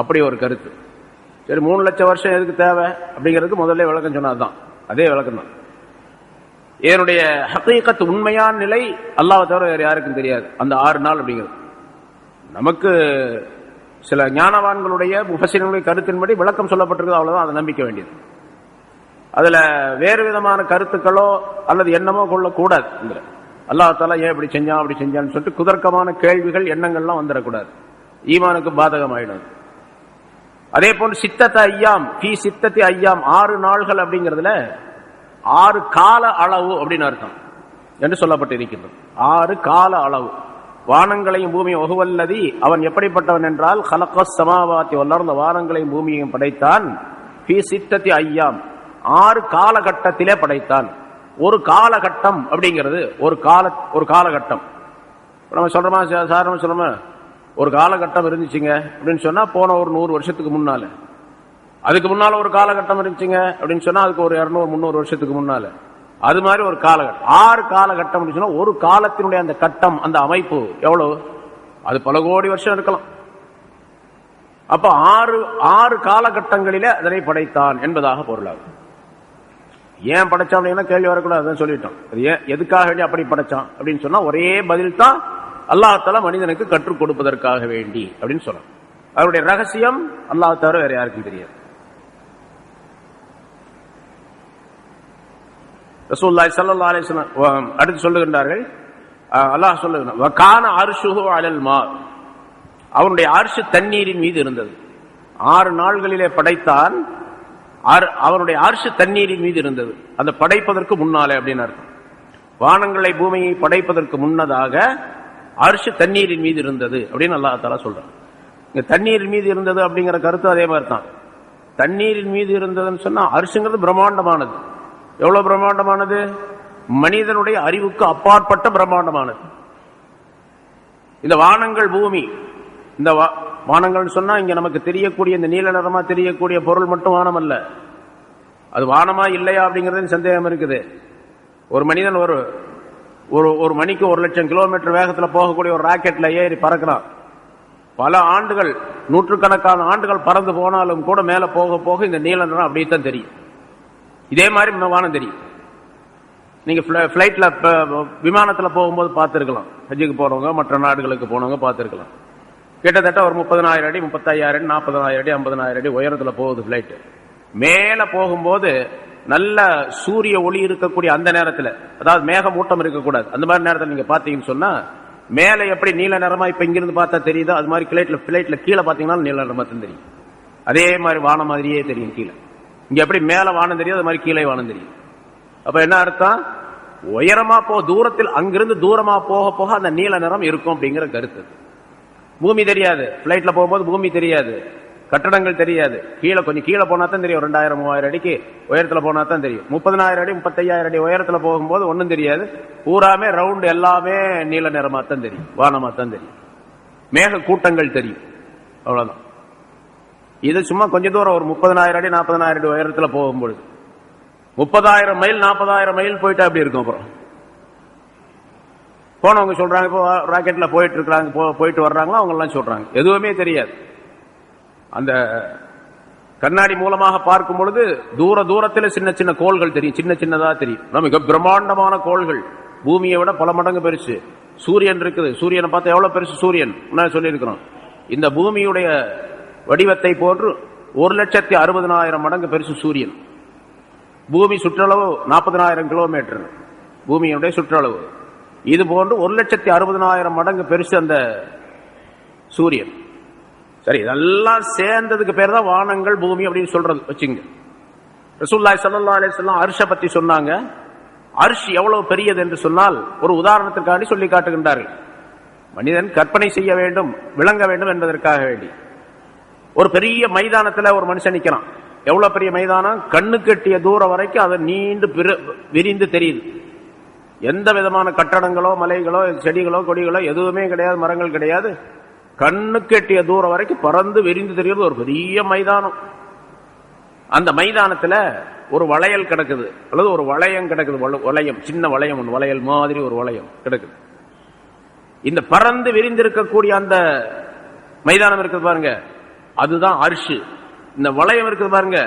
அப்படி ஒரு கருத்து. சரி, 3 லட்சம் வருஷம் எதுக்கு தேவை அப்படிங்கிறதுக்கு முதல்ல விளக்கம் சொன்னாதான், அதே விளக்கம் தான். என்னுடைய ஹகீகத் உண்மையான நிலை அல்லாஹ்வை தவிர வேற யாருக்கும் தெரியாது. அந்த 6 நாள் அப்படிங்கிறது நமக்கு சில ஞானவான்களுடைய முஃபஸ்ஸிரின்களுடைய கருத்தின்படி விளக்கம் சொல்லப்பட்டிருக்கு, அவ்வளவுதான். அதை நம்பிக்க வேண்டியது. அதுல வேறு விதமான கருத்துக்களோ அல்லது எண்ணமோ கொள்ளக்கூடாது. அல்லாஹ் தஆலா ஏன் இப்படி செஞ்சான் அப்படி செஞ்சான்னு சொல்லிட்டு குதர்க்கமான கேள்விகள் எண்ணங்கள்லாம் வந்துடக்கூடாது, ஈமானுக்கு பாதகமாயிடும். அதே போன்று சித்தத்த ஐயாம் ஃபீ சித்தத்தி ஐயாம் 6 நாள்கள் அப்படிங்கிறதுல 6 கால அளவு அப்படின்னு அர்த்தம் என்று சொல்லப்பட்டு இருக்கின்றது. 6 கால அளவு. வானங்களையும் பூமியும் ஒஹுவல்லதி, அவன் எப்படிப்பட்டவன் என்றால் ஹலக்கஸ் சமாவாத்தி வல்லர்ந்த, வானங்களையும் பூமியையும் படைத்தான். ஃபீ சித்தத்தி ஐயாம் 6 காலகட்டத்திலே படைத்தான். ஒரு காலகட்டம் அப்படிங்கிறது ஒரு காலகட்டம். நம்ம சொல்றோமா, சாதாரணமா சொல்றோமா, ஒரு காலகட்டம் இருந்துச்சுங்க அப்படின்னு சொன்னா போன ஒரு 100 வருஷத்துக்கு முன்னால, அதுக்கு முன்னால ஒரு காலகட்டம் இருந்துச்சுங்க அப்படின்னு சொன்னா அதுக்கு ஒரு 200-300 வருஷத்துக்கு முன்னால, அது மாதிரி ஒரு காலகட்டம். 6 காலகட்டம் அப்படின்னு சொன்னா ஒரு காலத்தினுடைய அந்த கட்டம், அந்த அமைப்பு எவ்வளவு, அது பல கோடி வருஷம் இருக்கலாம். அப்ப 6 காலகட்டங்களிலே அதனை படைத்தான் என்பதாக பொருளாகும். ஏன் படைச்சான் அப்படின்னா கேள்வி வரக்கூடாது, அதான் சொல்லிட்டோம். எதுக்காக வேண்டி அப்படி படைச்சான் அப்படின்னு சொன்னா ஒரே பதில் தான், அல்லாஹ் தஆலா மனிதனுக்கு கற்றுக் கொடுப்பதற்காக வேண்டி அப்படின்னு சொல்லலாம். அவருடைய ரகசியம் அல்லாஹ் தவிர வேற யாருக்கும் தெரியாது. ரசூலுல்லாஹி ஸல்லல்லாஹு அலைஹி வஸல்லம் அடுத்து சொல்லுகின்றார்கள், அல்லாஹ் சொல்லுகிறான், வகான அர்ஷுஹு அலல் மா, அவனுடைய அர்ஷ் தண்ணீரின் மீது இருந்தது. 6 நாள்களிலே படைத்தான், அவனுடைய அர்ஷ் தண்ணீரின் மீது இருந்தது. அந்த படைப்பதற்கு முன்னாலே அப்படின்னு அர்த்தம். வானங்களை பூமியை படைப்பதற்கு முன்னதாக அர்ஷ் தண்ணீரின் மீது இருந்தது அப்படின்னு அல்லாஹ் தஆலா சொல்றான். இங்க தண்ணீரின் மீது இருந்தது அப்படிங்கிற கருத்து அதே மாதிரி தான். தண்ணீரின் மீது இருந்ததுன்னு சொன்னா அர்ஷுங்கிறது பிரம்மாண்டமானது. எவ்வளவு பிரம்மாண்டமானது, மனிதனுடைய அறிவுக்கு அப்பாற்பட்ட பிரம்மாண்டமானது. இந்த வானங்கள் பூமி, இந்த வானங்கள் சொன்னா இங்க நமக்கு தெரியக்கூடிய இந்த நீல நிறமா தெரியக்கூடிய பொருள் மட்டும் வானம் அல்ல. அது வானமா இல்லையா அப்படிங்கறது சந்தேகம் இருக்குது. ஒரு மனிதன் ஒரு மணிக்கு 1,00,000 கிலோமீட்டர் வேகத்துல போகக்கூடிய ஒரு ராக்கெட்ல ஏறி பறக்கிறான். பல ஆண்டுகள், நூற்றுக்கணக்கான ஆண்டுகள் பறந்து போனாலும் கூட மேல போக போக இந்த நீல நிறம் அப்படியே தான் தெரியும். இதே மாதிரி வானம் தெரியும். நீங்க பிளைட்ல விமானத்துல போகும்போது பார்த்திருக்கலாம், ஹஜ்ஜுக்கு போனவங்க மற்ற நாடுகளுக்கு போனவங்க பார்த்திருக்கலாம். கிட்டத்தட்ட ஒரு 30,000 அடி 35,000 அடி 40,000 அடி 50,000 அடி உயரத்துல போகுது பிளைட். மேல போகும்போது நல்ல சூரிய ஒளி இருக்கக்கூடிய அந்த நேரத்துல, அதாவது மேகமூட்டம் இருக்கக்கூடாது, அந்த மாதிரி நேரத்தில் நீங்க பாத்தீங்கன்னு சொன்னா மேல எப்படி நீல நிறமா இப்ப இங்கிருந்து பார்த்தா தெரியுதோ அது மாதிரி பிளைட்ல கீழே பாத்தீங்கன்னா நீல நிறமா தெரியும். அதே மாதிரி வானம் மாதிரியே தெரியும் கீழே. இங்க எப்படி மேல வானம் தெரியும் அது மாதிரி கீழே வானம் தெரியும். அப்ப என்ன அர்த்தம், உயரமா தூரத்தில் அங்கிருந்து தூரமா போக போக அந்த நீல நிறம் இருக்கும் அப்படிங்கிற கருத்து. பூமி தெரியாது, பிளைட்ல போகும்போது பூமி தெரியாது, கட்டடங்கள் தெரியாது. கொஞ்சம் கீழே போனா தான் தெரியும். 2,000-3,000 அடிக்கு உயரத்துல போனா தான் தெரியும். 30,000 அடி 35,000 அடி உயரத்துல போகும்போது ஒன்னும் தெரியாது. பூராமே ரவுண்ட் எல்லாமே நீல நிறமா தான் தெரியும், வானமா தான் தெரியும். மேக கூட்டங்கள் தெரியும், அவ்வளவுதான். இது சும்மா கொஞ்சம் தூரம் ஒரு 30,000 அடி 40,000 அடி உயரத்துல போகும்பொழுது 30,000 மைல் 40,000 மைல் போயிட்டா அப்படி இருக்கும். அப்புறம் போனவங்க சொல்றாங்க, இப்போ ராக்கெட்ல போயிட்டு இருக்காங்க, போயிட்டு வர்றாங்களா, அவங்க எல்லாம் சொல்றாங்க எதுவுமே தெரியாது. அந்த கண்ணாடி மூலமாக பார்க்கும் பொழுது தூரத்தில் சின்ன சின்ன கோள்கள் தெரியும், சின்ன சின்னதா தெரியும். மிக பிரம்மாண்டமான கோள்கள், பூமியை விட பல மடங்கு பெருசு. சூரியன் இருக்குது, சூரியனை பார்த்தா எவ்வளவு பெருசு சூரியன் சொல்லி இருக்கிறோம். இந்த பூமியுடைய வடிவத்தை போன்று 1,60,000 மடங்கு பெருசு சூரியன். பூமி சுற்றளவு 40,000 கிலோமீட்டர் பூமியுடைய சுற்றளவு. இது போன்று 1,60,000 மடங்கு பெருசு அந்த சூரியன். சரி, இதெல்லாம் சேர்ந்ததுக்கு பேர் தான் வானங்கள் பூமி அப்படின்னு சொல்றது வச்சுங்க. ரசூலுல்லாஹி ஸல்லல்லாஹு அலைஹி வஸல்லம் அர்ஷ பத்தி சொன்னாங்க. அர்ஷ் எவ்வளவு பெரியது என்று சொன்னால் ஒரு உதாரணத்திற்காண்டி சொல்லி காட்டுகின்றார்கள். மனிதன் கற்பனை செய்ய வேண்டும், விளங்க வேண்டும் என்பதற்காக வேண்டி ஒரு பெரிய மைதானத்துல ஒரு மனுஷன் நிக்கிறான். எவ்வளவு பெரிய மைதானம், கண்ணு கட்டிய தூரம் வரைக்கும் அதை நீண்டு விரிந்து தெரியுது. எந்த விதமான கட்டடங்களோ மலைகளோ செடிகளோ கொடிகளோ எதுவுமே கிடையாது, மரங்கள் கிடையாது. கண்ணு கட்டிய தூரம் வரைக்கும் பறந்து விரிந்து தெரியுது ஒரு பெரிய மைதானம். அந்த மைதானத்துல ஒரு வளையல் கிடக்குது, அல்லது ஒரு வளையம் கிடக்குது, வளையம், சின்ன வளையம் ஒன்று, வளையல் மாதிரி ஒரு வளையம் கிடக்குது. இந்த பறந்து விரிந்திருக்கக்கூடிய அந்த மைதானம் இருக்குது பாருங்க, அதுதான் அர்ஷ். இந்த வளையம் இருக்குது பாருங்க,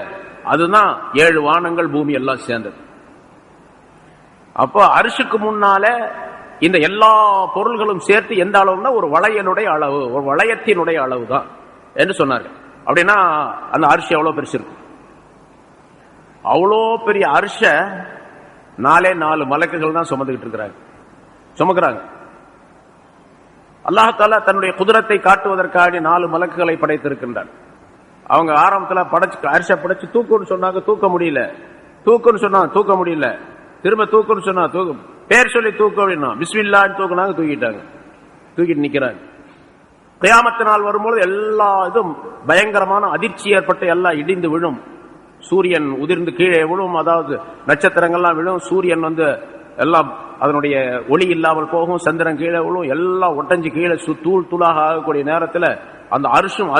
அதுதான் 7 வானங்கள், பூமி எல்லாம் சேர்ந்தது. அப்போ அர்ஷுக்கு முன்னால இந்த எல்லா பொருள்களும் சேர்த்து எந்த அளவுன்னா ஒரு வளையலுடைய அளவு, ஒரு வளையத்தினுடைய அளவு தான் என்று சொன்னார்கள். அப்படின்னா அந்த அர்ஷ் எவ்வளவு பெருசு இருக்கும்? அவ்வளோ பெரிய அர்ஷ 4 மலக்குகள் தான் சுமக்கிறாங்க. அல்லாஹ் தன்னுடைய குதிரத்தை காட்டுவதற்காக 4 மலக்குகளை படைத்திருக்கின்றார். அவங்க ஆரம்பத்தில் அரிச படைச்சு தூக்குன்னு சொன்னாங்க, தூக்க முடியல. தூக்குன்னு சொன்னாங்க, தூக்க முடியல. திரும்ப தூக்குன்னு சொன்னா தூக்கும், பேர் சொல்லி தூக்க அப்படின்னா பிஸ்மில்லான்னு தூக்குனாங்க, தூக்கிட்டு நிக்கிறாங்க. கியாமத்து நாள் வரும்போது எல்லா இதுவும் பயங்கரமான அதிர்ச்சி ஏற்பட்டு எல்லாம் இடிந்து விழும். சூரியன் உதிர்ந்து கீழே விழும், அதாவது நட்சத்திரங்கள்லாம் விழும். சூரியன் எல்லாம் அதனுடைய ஒளி இல்லாமல் போகும். சந்திரன் கீழே விழும், எல்லாம் ஒட்டஞ்சு கீழே தூள் தூளாக ஆகக்கூடிய நேரத்தில் அந்த அரிசும்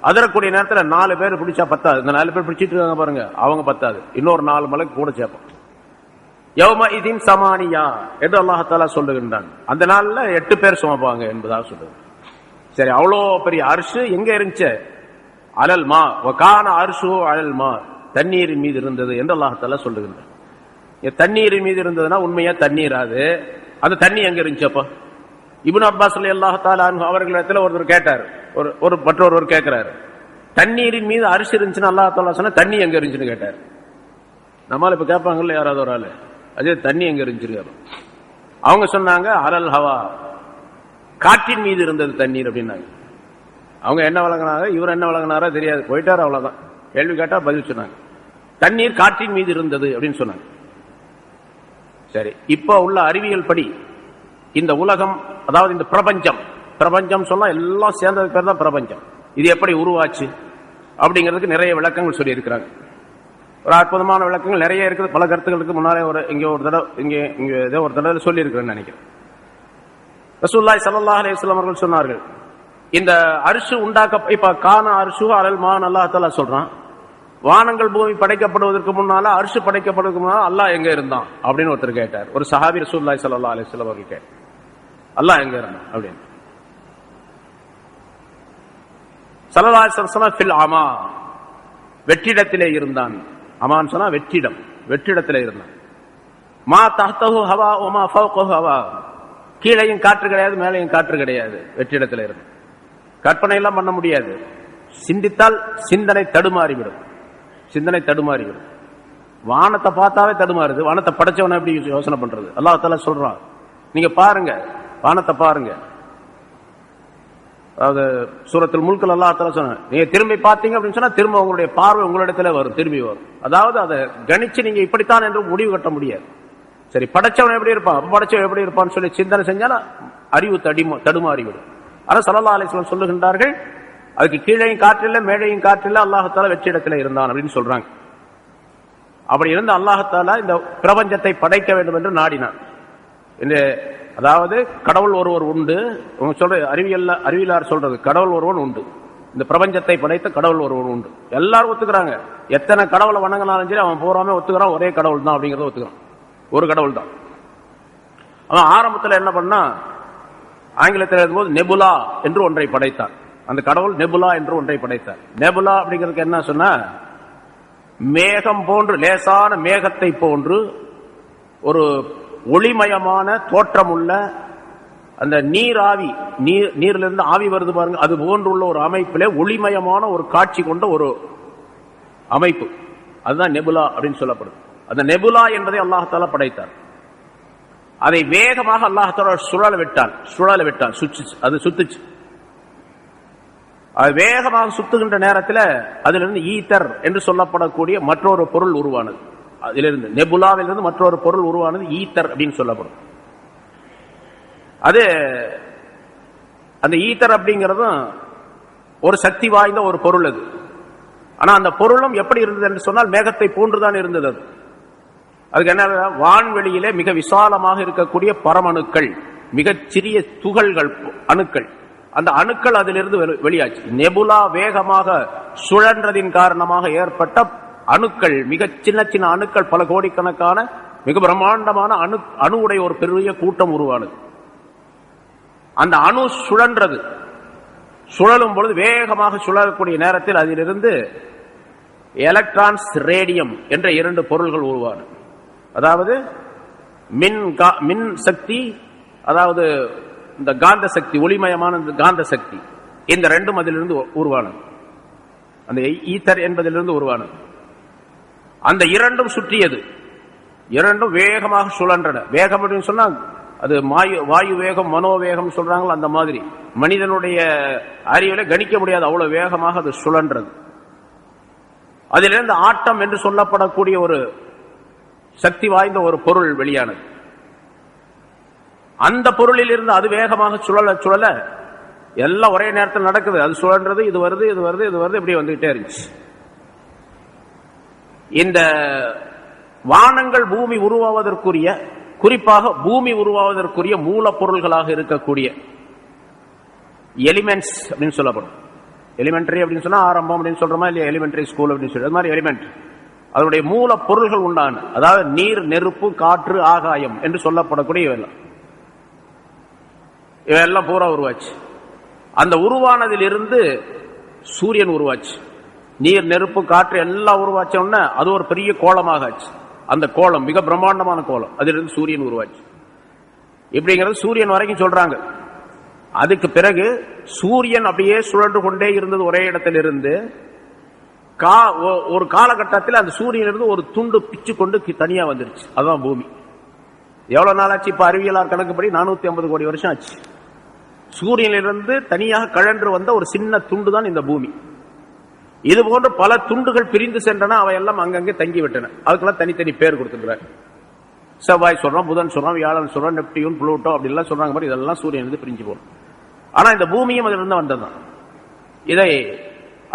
அதிரக்கூடிய நேரத்தில் 4 பேர் பிடிச்சா பத்தாது. இந்த 4 பேர் பிடிச்சிட்டு இருக்காங்க பாருங்க, அவங்க பத்தாது, இன்னொரு 4 மலைக்கு கூட சேர்ப்போம். யௌம இதின் சமானியா என்று அல்லாஹ் சொல்லுகின்றான். அந்த நாள்ல 8 பேர் சுமப்பாங்க என்பதாக சொல்லுங்க. சரி, அவ்வளோ பெரிய அரிசு எங்க இருந்துச்சு? அலல் மா வகான அரிசு அலல் மா, தண்ணீரின் மீது இருந்தது என்று அல்லாஹ் சொல்லுகின்றான். தண்ணீரின் மீது இருந்ததுன்னா உண்மையா தண்ணீர். அந்த தண்ணி எங்க இருந்துச்சு? அப்ப இப்னு அப்பாஸ் ரலியல்லாஹு தஆலா அன்ஹு அவர்களிடத்துல ஒருவர் கேட்டார், மற்றொருவர் கேட்கிறாரு, தண்ணீரின் மீது அரிசி இருந்துச்சுன்னா அல்லாஹ் தஆலா சொன்னா தண்ணி எங்க இருந்துச்சுன்னு கேட்டார். நம்மால இப்ப கேட்பாங்கல்ல யாராவது ஒரு ஆளு, அதே தண்ணி எங்க இருந்துச்சு? அவங்க சொன்னாங்க அலல் ஹவா, காற்றின் மீது இருந்தது தண்ணீர் அப்படின்னாங்க. அவங்க என்ன வழங்கினாங்க, இவர் என்ன வழங்கினாரோ தெரியாது, போயிட்டாரு, அவ்வளவுதான். கேள்வி கேட்டா பதில் சொன்னாங்க, தண்ணீர் காற்றின் மீது இருந்தது அப்படின்னு சொன்னாங்க. சரி, இப்ப உள்ள அறிவியல் படி இந்த உலகம், அதாவது இந்த பிரபஞ்சம் சொன்னா எல்லாம் சேர்ந்தது பேர் தான் பிரபஞ்சம். இது எப்படி உருவாச்சு அப்படிங்கிறதுக்கு நிறைய விளக்கங்கள் சொல்லி இருக்கிறாங்க. ஒரு அற்புதமான விளக்கங்கள் நிறைய இருக்குது. பல கருத்துக்களுக்கு முன்னாலே ஒரு தடவை சொல்லி இருக்கிறேன்னு நினைக்கிறேன். ரசூலுல்லாஹி ஸல்லல்லாஹு அலைஹி வஸல்லம் அவர்கள் சொன்னார்கள், இந்த அரிசு இப்ப கான அரிசு அலல் மான் அல்லாஹ் தஆலா சொல்றான். வானங்கள் பூமி படைக்கப்படுவதற்கு முன்னால, அரிசு படைக்கப்படுவதற்கு முன்னால அல்லாஹ் எங்க இருந்தான் அப்படின்னு ஒருத்தர் கேட்டார். ஒரு சஹாபி ரசூலுல்லாஹி ஸல்லல்லாஹு அலைஹி வஸல்லம் அவர்கள் கேட்டார், அல்லாஹ் எங்க இருந்தான் அப்படின்னு. ஸல்லல்லாஹு அலைஹி வஸல்லம் ஃபில் அமா, வெற்றிடத்திலே இருந்தான். அமான் சொன்னா வெற்றிடத்திலே இருந்தான். மா தஹ்தஹு ஹவா வ மா ஃபௌகஹு ஹவா, கீழையும் காற்று கிடையாது, மேலையும் காற்று கிடையாது, வெற்றிடத்தில் இருந்து. கற்பனை எல்லாம் பண்ண முடியாது. சிந்தித்தால் சிந்தனை தடுமாறிவிடும். வானத்தை பார்த்தாவே தடுமாறுது. வானத்தை படைச்சவன எப்படி யோசனை பண்றது? அல்லாஹ் தஆலா சொல்றான், நீங்க பாருங்க, வானத்தை பாருங்க. அதாவது சூரத்துல் முல்க்ல அல்லாஹ் தஆலா சொன்னா, நீங்க திரும்பி பார்த்தீங்க அப்படின்னு சொன்னா திரும்ப உங்களுடைய பார்வை உங்களிடத்துல வரும், திரும்பி வரும். அதாவது அதை கணிச்சு நீங்க இப்படித்தான் என்று முடிவு கட்ட முடியாது. சரி, படைச்சவன் எப்படி இருப்பான்னு சொல்லி சிந்தனை செஞ்சாலும் அறிவு தடுமாறிவிடும். ஆனா ஸல்லல்லாஹு அலைஹி வஸல்லம் சொல்லுகின்றார்கள், அதுக்கு கீழையும் காற்றில்லை, மேழையும் காற்றில்லை, அல்லாஹ் தஆலா வெற்றிடத்துல இருந்தான் அப்படின்னு சொல்றாங்க. அப்படி இருந்து அல்லாஹ் தஆலா இந்த பிரபஞ்சத்தை படைக்க வேண்டும் என்று நாடினான். அதாவது கடவுள் ஒருவர் உண்டு. சொல்ற அறிவியலார் சொல்றது, கடவுள் ஒருவன் உண்டு. இந்த பிரபஞ்சத்தை படைத்த கடவுள் ஒருவன் உண்டு. எல்லாரும் ஒத்துக்கிறாங்க. எத்தனை கடவுளை வணங்கினாலும் சரி அவன் பூராமே ஒத்துக்கிறான், ஒரே கடவுள் தான் அப்படிங்கறத ஒத்துக்கிறான். ஒரு கடவுள் தான். அவன் ஆரம்பத்தில் என்ன பண்ணா, ஆங்கிலத்தில் எழுதும்போது நெபுலா என்று ஒன்றை படைத்தார். அந்த கடவுள் நெபுலா என்று ஒன்றை படைத்தார். நெபுலா அப்படிங்கிறதுக்கு என்ன சொன்னா, மேகம் போன்று, லேசான மேகத்தை போன்று ஒரு ஒளிமயமான தோற்றமுள்ள அந்த நீரிலிருந்து ஆவி வருது பாருங்க, அது போன்றுள்ள ஒரு அமைப்பிலே ஒளிமயமான ஒரு காட்சி கொண்ட ஒரு அமைப்பு, அதுதான் நெபுலா அப்படின்னு சொல்லப்படுது. அந்த நெபுலா என்பதை அல்லாஹ் தஆலா படைத்தார். அதை வேகமாக அல்லாஹ் தஆலா சுழல விட்டான், அது சுத்துச்சு. அது வேகமாக சுத்துகின்ற நேரத்தில் அதிலிருந்து ஈத்தர் என்று சொல்லப்படக்கூடிய மற்றொரு பொருள் உருவானது. அதிலிருந்து நெபுலாவிலிருந்து மற்றொரு பொருள் உருவானது ஈத்தர் அப்படின்னு சொல்லப்படும். அது அந்த ஈத்தர் அப்படிங்கிறதும் ஒரு சக்தி வாய்ந்த ஒரு பொருள் அது. ஆனா அந்த பொருளும் எப்படி இருந்தது என்று சொன்னால் மேகத்தை போன்றுதான் இருந்தது. அது அதுக்கு என்ன, வான்வெளியிலே மிக விசாலமாக இருக்கக்கூடிய பரமணுக்கள், மிகச்சிறிய துகள்கள், அணுக்கள், அந்த அணுக்கள் அதிலிருந்து வெளியாச்சு. நெபுலா வேகமாக சுழன்றதின் காரணமாக ஏற்பட்ட அணுக்கள், மிக சின்ன சின்ன அணுக்கள், பல கோடிக்கணக்கான மிக பிரம்மாண்டமான அணுவுடைய ஒரு பெரிய கூட்டம் உருவானது. அந்த அணு சுழன்றது. சுழலும் பொழுது வேகமாக சுழலக்கூடிய நேரத்தில் அதிலிருந்து எலக்ட்ரான்ஸ், ரேடியம் என்ற இரண்டு பொருள்கள் உருவானது. அதாவது மின் சக்தி, அதாவது இந்த காந்த சக்தி, ஒளிமயமான காந்த சக்தி, இந்த ரெண்டும் அதிலிருந்து உருவானது. அந்த ஈத்தர் என்பதிலிருந்து உருவானது. அந்த இரண்டும் சுற்றியது, இரண்டும் வேகமாக சுழன்றன. வேகம் அப்படின்னு சொன்னா அது வாயு வேகம், மனோவேகம் சொல்றாங்களோ அந்த மாதிரி மனிதனுடைய அறிவில கணிக்க முடியாது, அவ்வளவு வேகமாக அது சுழன்றது. அதிலிருந்து ஆட்டம் என்று சொல்லப்படக்கூடிய ஒரு சக்தி வாய்ந்த ஒரு பொருள் வெளியானது. அந்த பொருளில் இருந்து அது வேகமாக சுழல சுழல எல்லாம் ஒரே நேரத்தில் நடக்குது. அது சுழன்றது, இது வருது, இது வருது, இது வருது, இப்படி வந்துகிட்டே இருந்துச்சு. இந்த வானங்கள் பூமி உருவாவதற்குரிய, குறிப்பாக பூமி உருவாவதற்குரிய மூலப்பொருள்களாக இருக்கக்கூடிய எலிமெண்ட்ஸ் அப்படின்னு சொல்லப்படும். எலிமெண்டரி அப்படின்னு சொன்னா ஆரம்பம் அப்படின்னு சொல்றோமா இல்லையா, எலிமெண்டரி ஸ்கூல் அப்படின்னு சொல்லி அது மாதிரி எலிமெண்ட், அதனுடைய மூல பொருள்கள் உண்டான, அதாவது நீர், நெருப்பு, காற்று, ஆகாயம் என்று சொல்லப்படக்கூடிய இவையெல்லாம் பூரா உருவாச்சு. அந்த உருவானதில் இருந்து சூரியன் உருவாச்சு. நீர், நெருப்பு, காற்று எல்லாம் உருவாச்சோன்னா அது ஒரு பெரிய கோலமாக ஆச்சு. அந்த கோலம் மிக பிரம்மாண்டமான கோலம், அதிலிருந்து சூரியன் உருவாச்சு. இப்படிங்கிறது சூரியன் வரைக்கும் சொல்றாங்க. அதுக்கு பிறகு சூரியன் அப்படியே சுழன்று கொண்டே இருந்தது ஒரே இடத்திலிருந்து. ஒரு காலகட்டத்தில் அந்த சூரியனிலிருந்து ஒரு துண்டு பிச்சு கொண்டு தனியா வந்துருச்சு. அதுதான் பூமி. எவ்வளவு நாள் ஆச்சு? இப்ப அறிவியலார் கணக்குப்படி 450 கோடி வருஷம் ஆச்சு. சூரியனிலிருந்து தனியாக கழன்று வந்த ஒரு சின்ன துண்டு தான் இந்த பூமி. இது போன்ற பல துண்டுகள் பிரிந்து சென்றன, அவையெல்லாம் அங்கங்கே தங்கிவிட்டன. அதுக்கெல்லாம் தனித்தனி பேர் கொடுத்துருக்கிறார். செவ்வாய் சொல்றோம், புதன் சொல்றோம், வியாழன் சொல்றோம், நெப்டியூன், புளூட்டோ அப்படிலாம் சொல்றாங்க மாதிரி இதெல்லாம் சூரியனிலிருந்து பிரிஞ்சு போகும். ஆனா இந்த பூமியும் அதிலிருந்து வந்ததுதான். இதை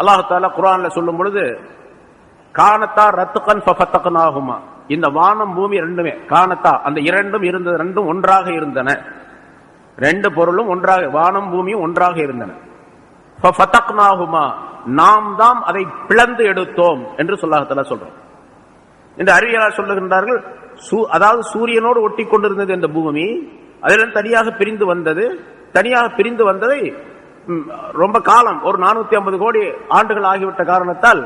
அல்லாஹ் தஆலா குர்ஆன்ல சொல்லும் பொழுது கானத்தா ரத்கன் ஃபஃபதக்னாஹுமா, இந்த வானம் பூமி ரெண்டுமே கானத்தா, அந்த இரண்டும் இருந்தது, ரெண்டும் ஒன்றாக இருந்தன. ரெண்டு பொருளும் ஒன்றாக, வானம் பூமியும் ஒன்றாக இருந்தன. ஃபஃபதக்னாஹுமா, நாம் தான் அதை பிளந்து எடுத்தோம் என்று அல்லாஹ் தஆலா சொல்றோம். இந்த அறிவியலாளர் சொல்லுகின்றார்கள், அதாவது சூரியனோடு ஒட்டி கொண்டிருந்தது இந்த பூமி, அதிலிருந்து தனியாக பிரிந்து வந்தது. தனியாக பிரிந்து வந்ததை ரொம்ப காலம், ஒரு 450 கோடி ஆண்டுகள் ஆகிவிட்ட காரணத்தால்